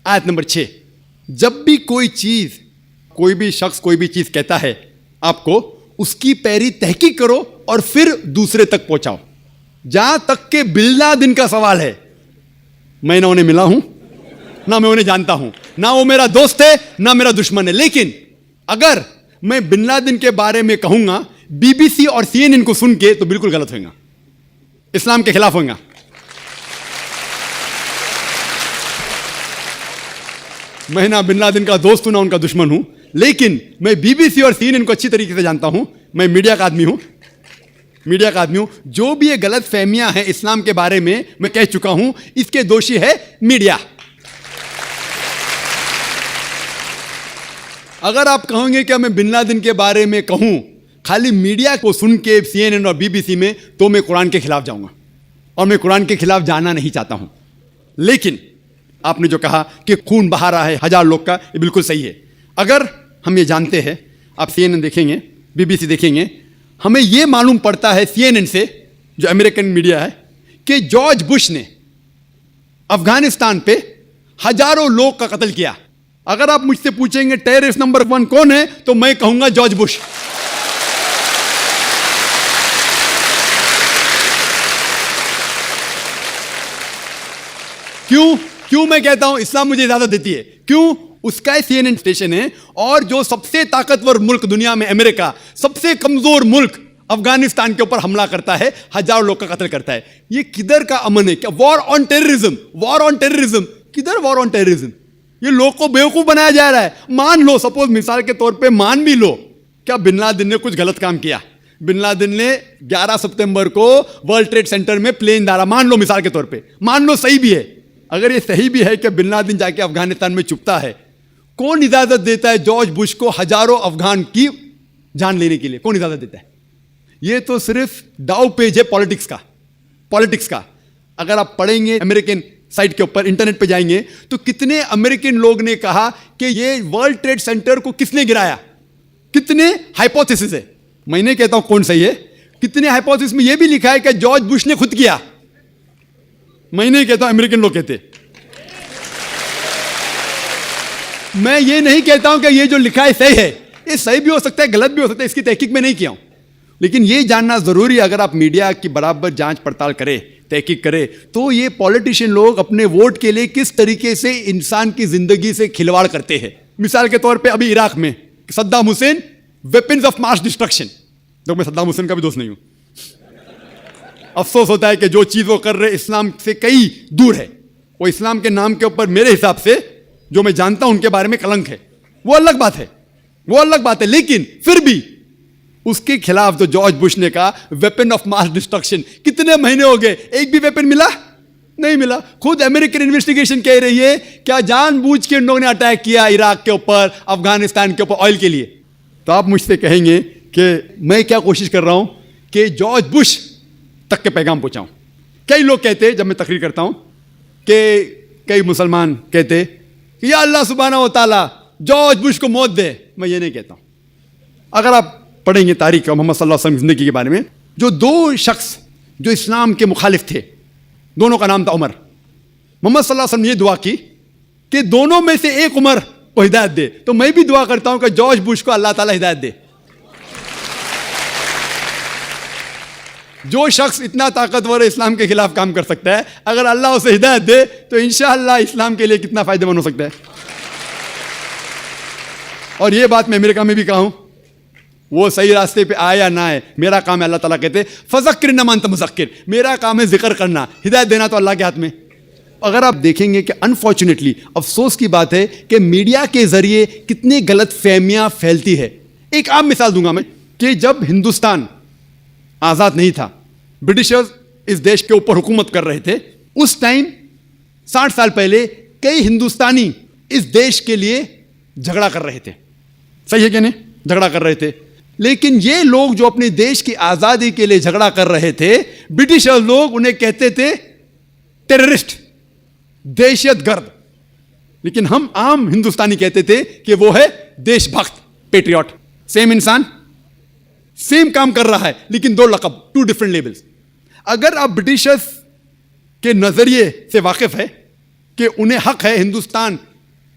आयत नंबर 6, जब भी कोई चीज़, कोई भी शख्स कोई भी चीज़ कहता है आपको, उसकी पैरी तहकीक करो और फिर दूसरे तक पहुंचाओ। जहां तक के बिन लादेन का सवाल है, मैं ना उन्हें मिला हूं, ना मैं उन्हें जानता हूं, ना वो मेरा दोस्त है, ना मेरा दुश्मन है, लेकिन अगर मैं बिन लादेन के बारे में कहूंगा बीबीसी और CNN को सुन के, तो बिल्कुल गलत होगा, इस्लाम के खिलाफ होगा। मैं ना बिन लादेन का दोस्त हूं, ना उनका दुश्मन हूं, लेकिन मैं बीबीसी और CNN को अच्छी तरीके से जानता हूं। मैं मीडिया का आदमी हूं, जो भी ये गलत फहमियां हैं इस्लाम के बारे में, मैं कह चुका हूं, इसके दोषी है मीडिया। अगर आप कहोगे कि मैं बिन लादेन के बारे में कहूं खाली मीडिया को सुन के CNN और BBC में, तो मैं कुरान के खिलाफ जाऊंगा, और मैं कुरान के खिलाफ जाना नहीं चाहता हूं। लेकिन आपने जो कहा कि खून बहा रहा है 1000 लोग का, ये बिल्कुल सही है। अगर हम ये जानते हैं, आप CNN देखेंगे, BBC देखेंगे, हमें ये मालूम पड़ता है CNN से, जो अमेरिकन मीडिया है, कि जॉर्ज बुश ने अफगानिस्तान पे हजारों लोग का कत्ल किया। अगर आप मुझसे पूछेंगे टेररिस्ट नंबर 1 कौन है, तो मैं कहूंगा जॉर्ज बुश। क्यों मैं कहता हूं इस्लाम मुझे इजाजत देती है? क्यों? उसका CNN स्टेशन है, और जो सबसे ताकतवर मुल्क दुनिया में अमेरिका, सबसे कमजोर मुल्क अफगानिस्तान के ऊपर हमला करता है, हजारों लोग का कत्ल करता है। ये किधर का अमन है? क्या वॉर ऑन टेररिज्म? किधर वॉर ऑन टेररिज्म? ये लोग को बेवकूफ बनाया जा रहा है। मान लो, सपोज मिसाल के तौर पे मान भी लो, क्या बिन लादेन ने कुछ गलत काम किया? बिन लादेन ने 11 सितंबर को वर्ल्ड ट्रेड सेंटर में प्लेन डाला, मान लो मिसाल के तौर पे, मान लो सही भी है। अगर ये सही भी है कि बिन लादेन जाके अफगानिस्तान में छुपता है, कौन इजाजत देता है जॉर्ज बुश को हजारों अफगान की जान लेने के लिए? कौन इजाजत देता है? ये तो सिर्फ डाउ पेज है पॉलिटिक्स का। अगर आप पढ़ेंगे अमेरिकन साइट के ऊपर, इंटरनेट पे जाएंगे, तो कितने अमेरिकन लोग ने कहा कि ये वर्ल्ड ट्रेड सेंटर को किसने गिराया, कितने हाइपोथेसिस है। मैं नहीं कहता हूं कौन सही है, कितने हाइपोथेसिस में यह भी लिखा है कि जॉर्ज बुश ने खुद किया। मैं नहीं कहता, अमेरिकन लोग कहते। मैं ये नहीं कहता हूं कि ये जो लिखा है सही है, ये सही भी हो सकता है, गलत भी हो सकता है, इसकी तहकीक मैं नहीं किया हूं। लेकिन ये जानना जरूरी है, अगर आप मीडिया की बराबर जांच पड़ताल करें, तहकीक करें, तो ये पॉलिटिशियन लोग अपने वोट के लिए किस तरीके से इंसान की जिंदगी से खिलवाड़ करते हैं। मिसाल के तौर पे अभी इराक में Saddam Hussain, weapons of mass destruction. तो मैं सद्दाम हुसैन का भी दोस्त नहीं हूं। अफसोस होता है कि जो चीज़ वो कर रहे इस्लाम से कई दूर है। वो इस्लाम के नाम के ऊपर मेरे हिसाब से जो मैं जानता हूं उनके बारे में कलंक है, वो अलग बात है, वो अलग बात है। लेकिन फिर भी उसके खिलाफ जो जॉर्ज बुश ने कहा वेपन ऑफ मास डिस्ट्रक्शन, कितने महीने हो गए, एक भी वेपन मिला नहीं मिला। खुद अमेरिकन इन्वेस्टिगेशन कह रही है क्या जानबूझ के इन लोगों ने अटैक किया इराक के ऊपर, अफगानिस्तान के ऊपर ऑयल के लिए। तो आप मुझसे कहेंगे कि मैं क्या कोशिश कर रहा हूं कि जॉर्ज बुश तक के पैगाम पहुंचाऊं। कई लोग कहते, जब मैं तकरीर करता हूं, कि कई मुसलमान कहते कि या अल्लाह सुब्हानहू व तआला जॉर्ज बुश को मौत दे। मैं ये नहीं कहता हूं। अगर आप पढ़ेंगे तारीख का मोहम्मद सल्लल्लाहु अलैहि वसल्लम की जिंदगी के बारे में, जो दो शख्स जो इस्लाम के मुखालिफ थे, दोनों का नाम था उमर। मोहम्मद सल्लल्लाहु अलैहि वसल्लम ने ये दुआ की कि दोनों में से एक उमर को हिदायत दे। तो मैं भी दुआ करता हूं कि जॉर्ज बुश को अल्लाह ताला हिदायत दे। जो शख्स इतना ताकतवर है इस्लाम के खिलाफ काम कर सकता है, अगर अल्लाह उसे हिदायत दे तो इंशाअल्लाह इस्लाम के लिए कितना फायदेमंद हो सकता है। और ये बात मैं अमेरिका में भी कहा हूं, वो सही रास्ते पे आए या ना आए, मेरा काम है, अल्लाह ताला कहते फज़क्किर न अंत मुज़क्किर, मेरा काम है जिक्र करना, हिदायत देना तो अल्लाह के हाथ में। अगर आप देखेंगे कि अनफॉर्चुनेटली अफसोस की बात है कि मीडिया के जरिए कितनी गलत फहमियां फैलती है। एक आम मिसाल दूंगा मैं कि जब हिंदुस्तान आज़ाद नहीं था, ब्रिटिशर्स इस देश के ऊपर हुकूमत कर रहे थे, उस टाइम 60 साल पहले कई हिंदुस्तानी इस देश के लिए झगड़ा कर रहे थे। सही है कि नहीं? झगड़ा कर रहे थे। लेकिन ये लोग जो अपने देश की आज़ादी के लिए झगड़ा कर रहे थे, ब्रिटिशर्स लोग उन्हें कहते थे टेररिस्ट, दहशतगर्द। लेकिन हम आम हिंदुस्तानी कहते थे कि वो है देशभक्त, पेट्रियट। सेम इंसान सेम काम कर रहा है, लेकिन दो लक़ब, टू डिफरेंट लेवल्स। अगर आप ब्रिटिशर्स के नजरिए से वाकिफ है कि उन्हें हक है हिंदुस्तान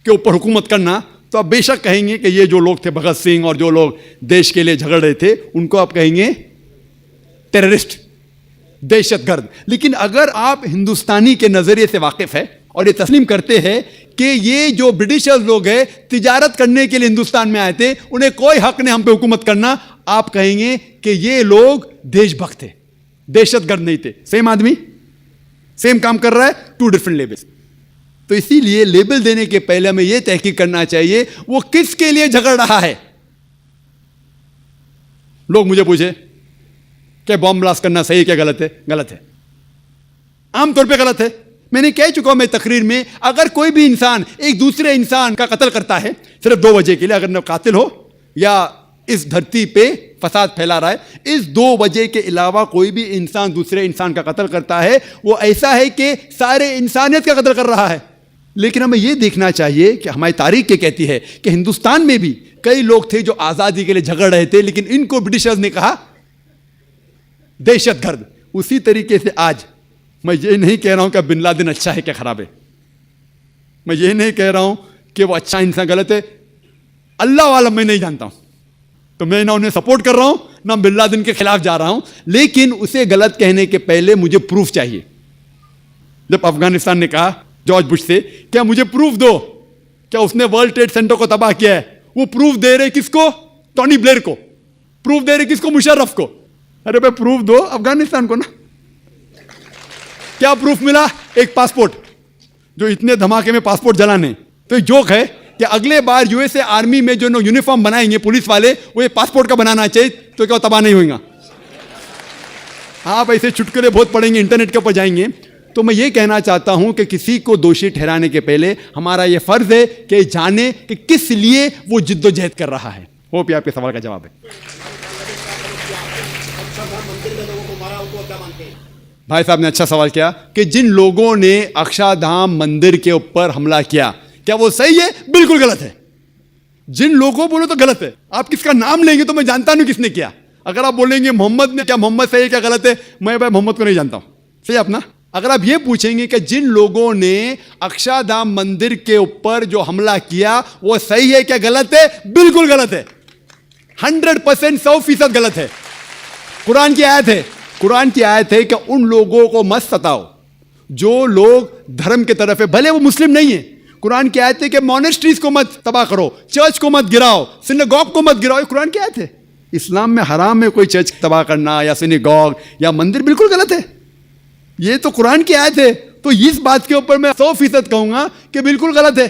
के ऊपर हुकूमत करना, तो आप बेशक कहेंगे कि ये जो लोग थे भगत सिंह और जो लोग देश के लिए झगड़ रहे थे, उनको आप कहेंगे टेररिस्ट, दहशतगर्द। लेकिन अगर आप हिंदुस्तानी के नजरिए से वाकिफ है और ये तस्लीम करते हैं कि ये जो ब्रिटिशर्स लोग हैं तिजारत करने के लिए हिंदुस्तान में आए थे, उन्हें कोई हक नहीं हम पे हुकूमत करना, आप कहेंगे कि ये लोग देशभक्त थे, दहशतगर्द नहीं थे। सेम आदमी सेम काम कर रहा है, टू डिफरेंट लेवल्स। तो इसीलिए लेबल देने के पहले हमें यह तहकीक करना चाहिए वो किसके लिए झगड़ रहा है। लोग मुझे पूछे कि बॉम्ब ब्लास्ट करना सही है क्या गलत है? गलत है, आमतौर पे गलत है। मैंने कह चुका हूं मैं तकरीर में, अगर कोई भी इंसान एक दूसरे इंसान का कत्ल करता है सिर्फ 2 वजह के लिए, अगर न कातिल हो या इस धरती पे फसाद फैला रहा है, इस 2 वजह के अलावा कोई भी इंसान दूसरे इंसान का कत्ल करता है, वो ऐसा है कि सारे इंसानियत का कत्ल कर रहा है। लेकिन हमें यह देखना चाहिए कि हमारी तारीख क्या कहती है कि हिंदुस्तान में भी कई लोग थे जो आज़ादी के लिए झगड़ रहे थे, लेकिन इनको ब्रिटिशर्स ने कहा दहशतगर्द। उसी तरीके से आज मैं ये नहीं कह रहा हूं कि बिन लादेन अच्छा है क्या खराब है, मैं ये नहीं कह रहा हूं कि वो अच्छा इंसान गलत है, अल्लाह वाला मैं नहीं जानता हूं, तो मैं ना उन्हें सपोर्ट कर रहा हूं ना बिन लादेन के खिलाफ जा रहा हूं। लेकिन उसे गलत कहने के पहले मुझे प्रूफ चाहिए। जब अफगानिस्तान ने कहा जॉर्ज बुश से क्या मुझे प्रूफ दो क्या उसने वर्ल्ड ट्रेड सेंटर को तबाह किया है, वो प्रूफ दे रहे किसको? टोनी ब्लेयर को। प्रूफ दे रहे किसको? मुशर्रफ को। अरे भाई प्रूफ दो अफगानिस्तान को ना। क्या प्रूफ मिला? एक पासपोर्ट, जो इतने धमाके में पासपोर्ट जलाने। तो एक जोक है कि अगले बार यूएसए आर्मी में जो यूनिफॉर्म बनाएंगे पुलिस वाले, वो ये पासपोर्ट का बनाना चाहिए, तो क्या तबाह नहीं होगा? आप ऐसे चुटकुले बहुत पढ़ेंगे, इंटरनेट के ऊपर जाएंगे। तो मैं ये कहना चाहता हूं कि किसी को दोषी ठहराने के पहले हमारा ये फर्ज है कि जाने कि किस लिए वो जिद्दोजहद कर रहा है। होप ये आपके सवाल का जवाब है। भाई साहब ने अच्छा सवाल किया कि जिन लोगों ने अक्षरधाम मंदिर के ऊपर हमला किया, क्या वो सही है? बिल्कुल गलत है। जिन लोगों बोलो तो गलत है। आप किसका नाम लेंगे तो मैं जानता नहीं किसने किया। अगर आप बोलेंगे मोहम्मद ने, क्या मोहम्मद सही है क्या गलत है? मैं भाई मोहम्मद को नहीं जानता हूं। सही अपना। अगर आप ये पूछेंगे कि जिन लोगों ने अक्षरधाम मंदिर के ऊपर जो हमला किया वो सही है क्या गलत है? बिल्कुल गलत है। 100% 100% गलत है। कुरान की आयत है, कुरान की आयत है कि उन लोगों को मत सताओ जो लोग धर्म की तरफ है, भले वो मुस्लिम नहीं है। कुरान की आयत है कि मॉनेस्ट्रीज को मत तबाह करो, चर्च को मत गिराओ, सिनेगॉग को मत गिराओ। कुरान की आयत है। इस्लाम में हराम है कोई चर्च तबाह करना या सिनेगॉग या मंदिर, बिल्कुल गलत है। ये तो कुरान की आयत है। तो इस बात के ऊपर मैं 100% कहूंगा कि बिल्कुल गलत है।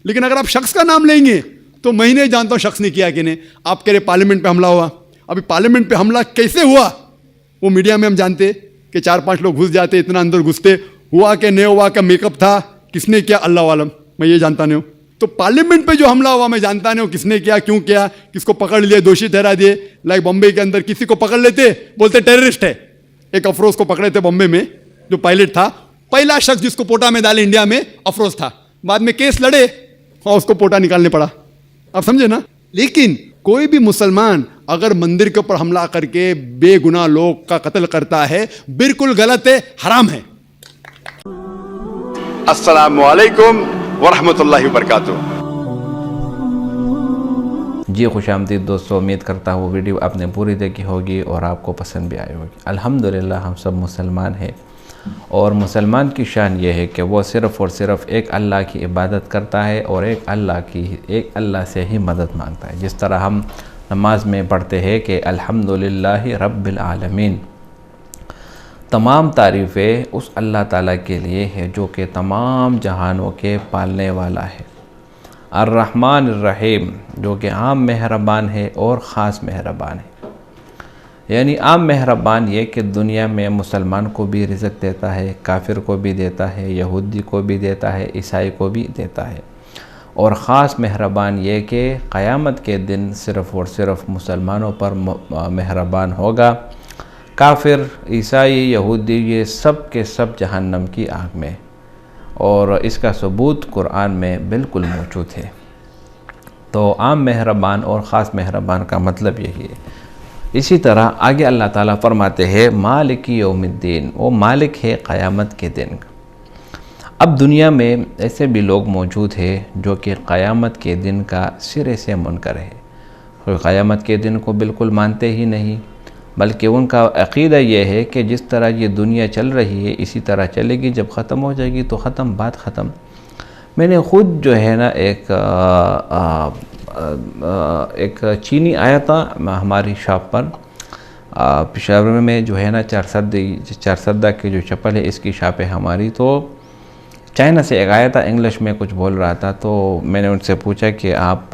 लेकिन अगर आप शख्स का नाम लेंगे तो मैं ही नहीं जानता हूं शख्स ने किया कि नहीं। आप कह रहे पार्लियामेंट पे हमला हुआ, अभी पार्लियामेंट पे हमला कैसे हुआ वो मीडिया में हम जानते कि 4-5 लोग घुस जाते, इतना अंदर घुसते, हुआ कि नहीं हुआ, का मेकअप था, किसने किया, अल्लाह आलम, मैं ये जानता नहीं हूँ। तो पार्लियामेंट पे जो हमला हुआ मैं जानता नहीं हूँ किसने किया, क्यों किया, किसको पकड़ लिए, दोषी ठहरा दिए। लाइक बॉम्बे के अंदर किसी को पकड़ लेते, बोलते टेररिस्ट है। एक अफरोज को पकड़े थे बॉम्बे में, जो पायलट था, पहला शख्स जिसको पोटा में डाले इंडिया में अफरोज था। बाद में केस लड़े और उसको पोटा निकालने पड़ा, आप समझे ना। लेकिन कोई भी मुसलमान अगर मंदिर के ऊपर हमला करके बेगुनाह लोग का कत्ल करता है, बिल्कुल गलत है, हराम है। अस्सलामु अलैकुम वरहमतुल्लाहि वबरकातुहू। जी खुशामदीद दोस्तों, उम्मीद करता हूँ वीडियो आपने पूरी देखी होगी और आपको पसंद भी आई होगी। अल्हम्दुलिल्लाह हम सब मुसलमान हैं और मुसलमान की शान ये है कि वो सिर्फ़ और सिर्फ एक अल्लाह की इबादत करता है और एक अल्लाह से ही मदद मांगता है। जिस तरह हम नमाज में पढ़ते हैं कि अल्हम्दुलिल्लाहि रब्बिल आलमीन, तमाम तारीफ़ें उस अल्लाह ताला के लिए है जो कि तमाम जहानों के पालने वाला है। अर्रहमान अर्रहीम, जो कि आम मेहरबान है और ख़ास मेहरबान है। यानी आम मेहरबान ये कि दुनिया में मुसलमान को भी रिज़्क़ देता है, काफिर को भी देता है, यहूदी को भी देता है, ईसाई को भी देता है। और ख़ास मेहरबान ये कि क़यामत के दिन सिर्फ़ और सिर्फ मुसलमानों पर मेहरबान होगा। काफिर, ईसाई, यहूदी ये सब के सब जहन्नम की आग में, और इसका सबूत कुरान में बिल्कुल मौजूद है। तो आम मेहरबान और ख़ास मेहरबान का मतलब यही है। इसी तरह आगे अल्लाह ताला फरमाते हैं मालिकी यौमिद्दीन, वो मालिक है क़यामत के दिन का। अब दुनिया में ऐसे भी लोग मौजूद हैं जो कि क़यामत के दिन का सिरे से मुनकर है, और क़यामत के दिन को बिल्कुल मानते ही नहीं, बल्कि उनका अक़ीदा ये है कि जिस तरह ये दुनिया चल रही है इसी तरह चलेगी, जब ख़त्म हो जाएगी तो ख़त्म, बात ख़त्म। मैंने ख़ुद जो है ना एक चीनी आया था हमारी शॉप पर, पेशावर में जो है ना चारसद्दा की जो चप्पल है इसकी शॉप है हमारी। तो चाइना से एक आया था, इंग्लिश में कुछ बोल रहा था। तो मैंने उनसे पूछा कि आप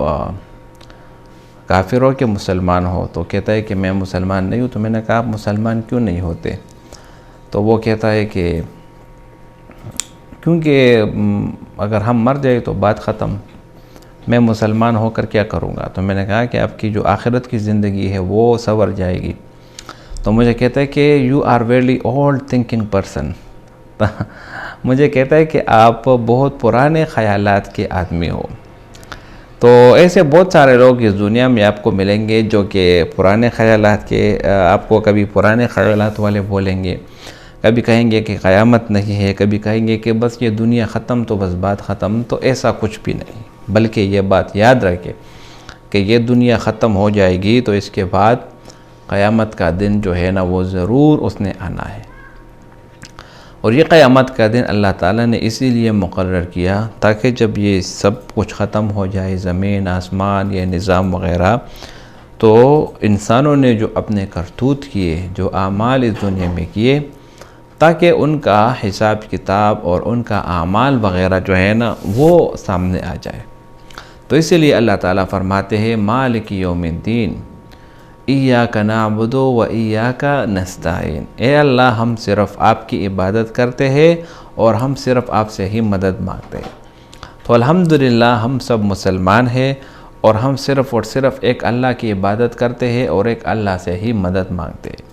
काफिर हो कि मुसलमान हो? तो कहता है कि मैं मुसलमान नहीं हूँ। तो मैंने कहा आप मुसलमान क्यों नहीं होते? तो वो कहता है कि क्योंकि अगर हम मर जाए तो बात ख़त्म, मैं मुसलमान होकर क्या करूँगा? तो मैंने कहा कि आपकी जो आखिरत की ज़िंदगी है वो संवर जाएगी। तो मुझे कहता है कि you are very old thinking person. मुझे कहता है कि आप बहुत पुराने ख़यालात के आदमी हो। तो ऐसे बहुत सारे लोग इस दुनिया में आपको मिलेंगे जो कि पुराने ख़यालात के, आपको कभी पुराने ख़यालात वाले बोलेंगे, कभी कहेंगे कि क़यामत नहीं है, कभी कहेंगे कि बस ये दुनिया ख़त्म तो बस बात ख़त्म। तो ऐसा कुछ भी नहीं, बल्कि ये बात याद रखें कि ये दुनिया ख़त्म हो जाएगी तो इसके बाद क़यामत का दिन जो है ना वो ज़रूर उसने आना है। और ये क़यामत का दिन अल्लाह ताला ने इसीलिए मुक़र्रर किया ताकि जब ये सब कुछ ख़त्म हो जाए, ज़मीन आसमान ये निज़ाम वग़ैरह, तो इंसानों ने जो अपने करतूत किए, जो आमाल इस दुनिया में किए, ताकि उनका हिसाब किताब और उनका आमाल वग़ैरह जो है ना वो सामने आ जाए। तो इसीलिए अल्लाह ताला फरमाते हैं मालिकी यौमिद्दीन इय्याका नअबुदु व इय्याका नस्तईन। ए अल्लाह, हम सिर्फ़ आपकी इबादत करते हैं और हम सिर्फ़ आपसे ही मदद मांगते हैं। तो अल्हम्दुलिल्लाह हम सब मुसलमान हैं और हम सिर्फ़ और सिर्फ एक अल्लाह की इबादत करते हैं और एक अल्लाह से ही मदद मांगते हैं।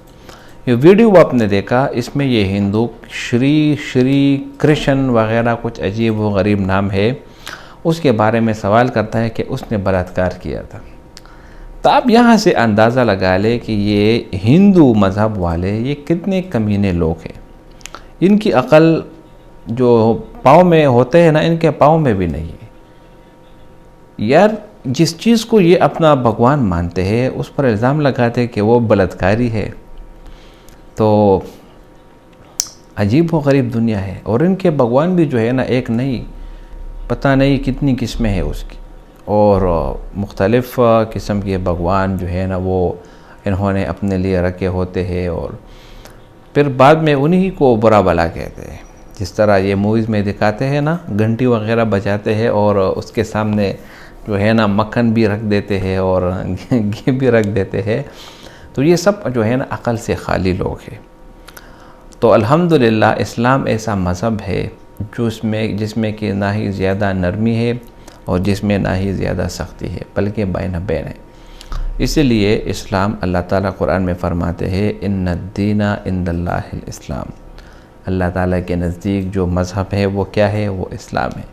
ये वीडियो आपने देखा, इसमें ये हिंदू श्री कृष्ण वग़ैरह कुछ अजीब व गरीब नाम है, उसके बारे में सवाल करता है कि उसने बलात्कार किया था। तो आप यहाँ से अंदाज़ा लगा ले कि ये हिंदू मज़हब वाले ये कितने कमीने लोग हैं। इनकी अक़ल जो पाँव में होते हैं ना, इनके पाँव में भी नहीं है। यार, जिस चीज़ को ये अपना भगवान मानते हैं उस पर इल्ज़ाम लगाते हैं कि वो बलात्कारी है। तो अजीब व गरीब दुनिया है। और इनके भगवान भी जो है ना एक नहीं, पता नहीं कितनी किस्में हैं उसकी, और मुख्तलिफ़ किस्म के भगवान जो है ना वो इन्होंने अपने लिए रखे होते हैं और फिर बाद में उन्हीं को बुरा भला कहते हैं। जिस तरह ये मूवीज़ में दिखाते हैं ना, घंटी वगैरह बजाते हैं और उसके सामने जो है ना मक्खन भी रख देते हैं और घी भी रख देते हैं, तो ये सब जो है ना अक़ल से खाली लोग हैं। तो अल्हम्दुलिल्लाह इस्लाम ऐसा मज़हब है जिसमें कि ना ही ज़्यादा नरमी है और जिसमें ना ही ज़्यादा सख्ती है, बल्कि बैन बैन है। इसलिए इस्लाम, अल्लाह ताला कुरान में फ़रमाते हैं इन्नद्दीना इंदल्लाहिल इस्लाम, अल्लाह ताला के नज़दीक जो मज़हब है वो क्या है, वो इस्लाम है।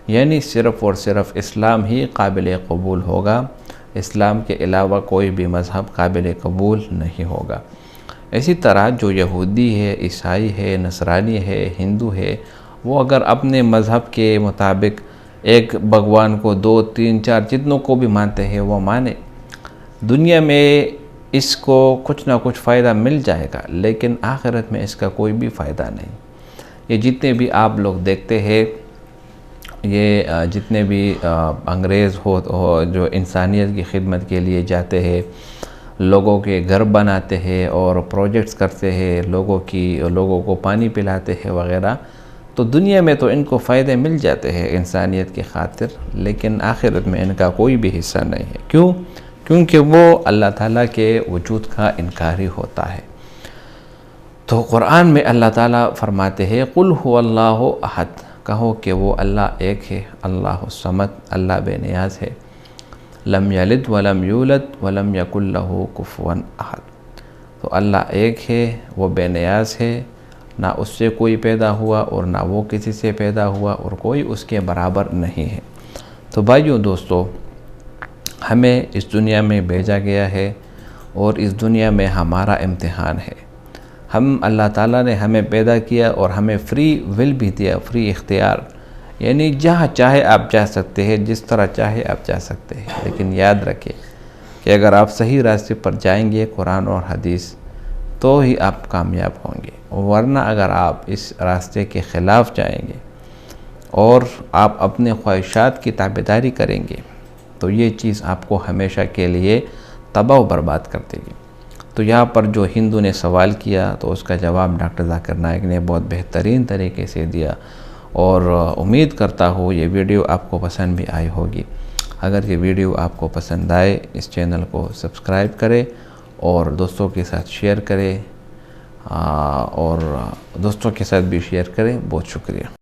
यानी सिर्फ़ और सिर्फ इस्लाम ही काबिल कबूल होगा, इस्लाम के अलावा कोई भी मज़हब काबिल कबूल नहीं होगा। इसी तरह जो यहूदी है, ईसाई है, नसरानी है, हिंदू है, वो अगर अपने मज़हब के मुताबिक एक भगवान को 2, 3, 4 जितनों को भी मानते हैं वो माने, दुनिया में इसको कुछ ना कुछ फ़ायदा मिल जाएगा, लेकिन आखिरत में इसका कोई भी फ़ायदा नहीं। ये जितने भी आप लोग देखते हैं, ये जितने भी अंग्रेज़ हो जो इंसानियत की खिदमत के लिए जाते हैं, लोगों के घर बनाते हैं और प्रोजेक्ट्स करते हैं, लोगों को पानी पिलाते हैं वगैरह, तो दुनिया में तो इनको फ़ायदे मिल जाते हैं इंसानियत की खातिर, लेकिन आखिरत में इनका कोई भी हिस्सा नहीं है। क्यों? क्योंकि वो अल्लाह ताला के वजूद का इनकारी होता है। तो कुरान में अल्लाह ताला फरमाते हैं कुल हुवल्लाहु अहद, कहो कि वो अल्लाह एक है, अल्लाह समद, अल्लाह बेनियाज है, लम यलिद वलम यूलद वलम यकुल लहू कुफुवन अहद। तो अल्लाह एक है, वो बेनियाज है, ना उससे कोई पैदा हुआ और ना वो किसी से पैदा हुआ और कोई उसके बराबर नहीं है। तो भाइयों दोस्तों, हमें इस दुनिया में भेजा गया है और इस दुनिया में हमारा इम्तिहान है। अल्लाह ताला ने हमें पैदा किया और हमें फ्री विल भी दिया, फ्री इख्तियार, यानी जहाँ चाहे आप जा सकते हैं, जिस तरह चाहे आप जा सकते हैं। लेकिन याद रखें कि अगर आप सही रास्ते पर जाएंगे, कुरान और हदीस, तो ही आप कामयाब होंगे, वरना अगर आप इस रास्ते के ख़िलाफ़ जाएंगे और आप अपने ख्वाहिशात की ताबेदारी करेंगे, तो ये चीज़ आपको हमेशा के लिए तबाह बर्बाद कर देगी। तो यहाँ पर जो हिंदू ने सवाल किया, तो उसका जवाब डॉक्टर जाकिर नाइक ने बहुत बेहतरीन तरीके से दिया और उम्मीद करता हूँ ये वीडियो आपको पसंद भी आई होगी। अगर ये वीडियो आपको पसंद आए, इस चैनल को सब्सक्राइब करें और दोस्तों के साथ शेयर करें और दोस्तों के साथ भी शेयर करें। बहुत शुक्रिया।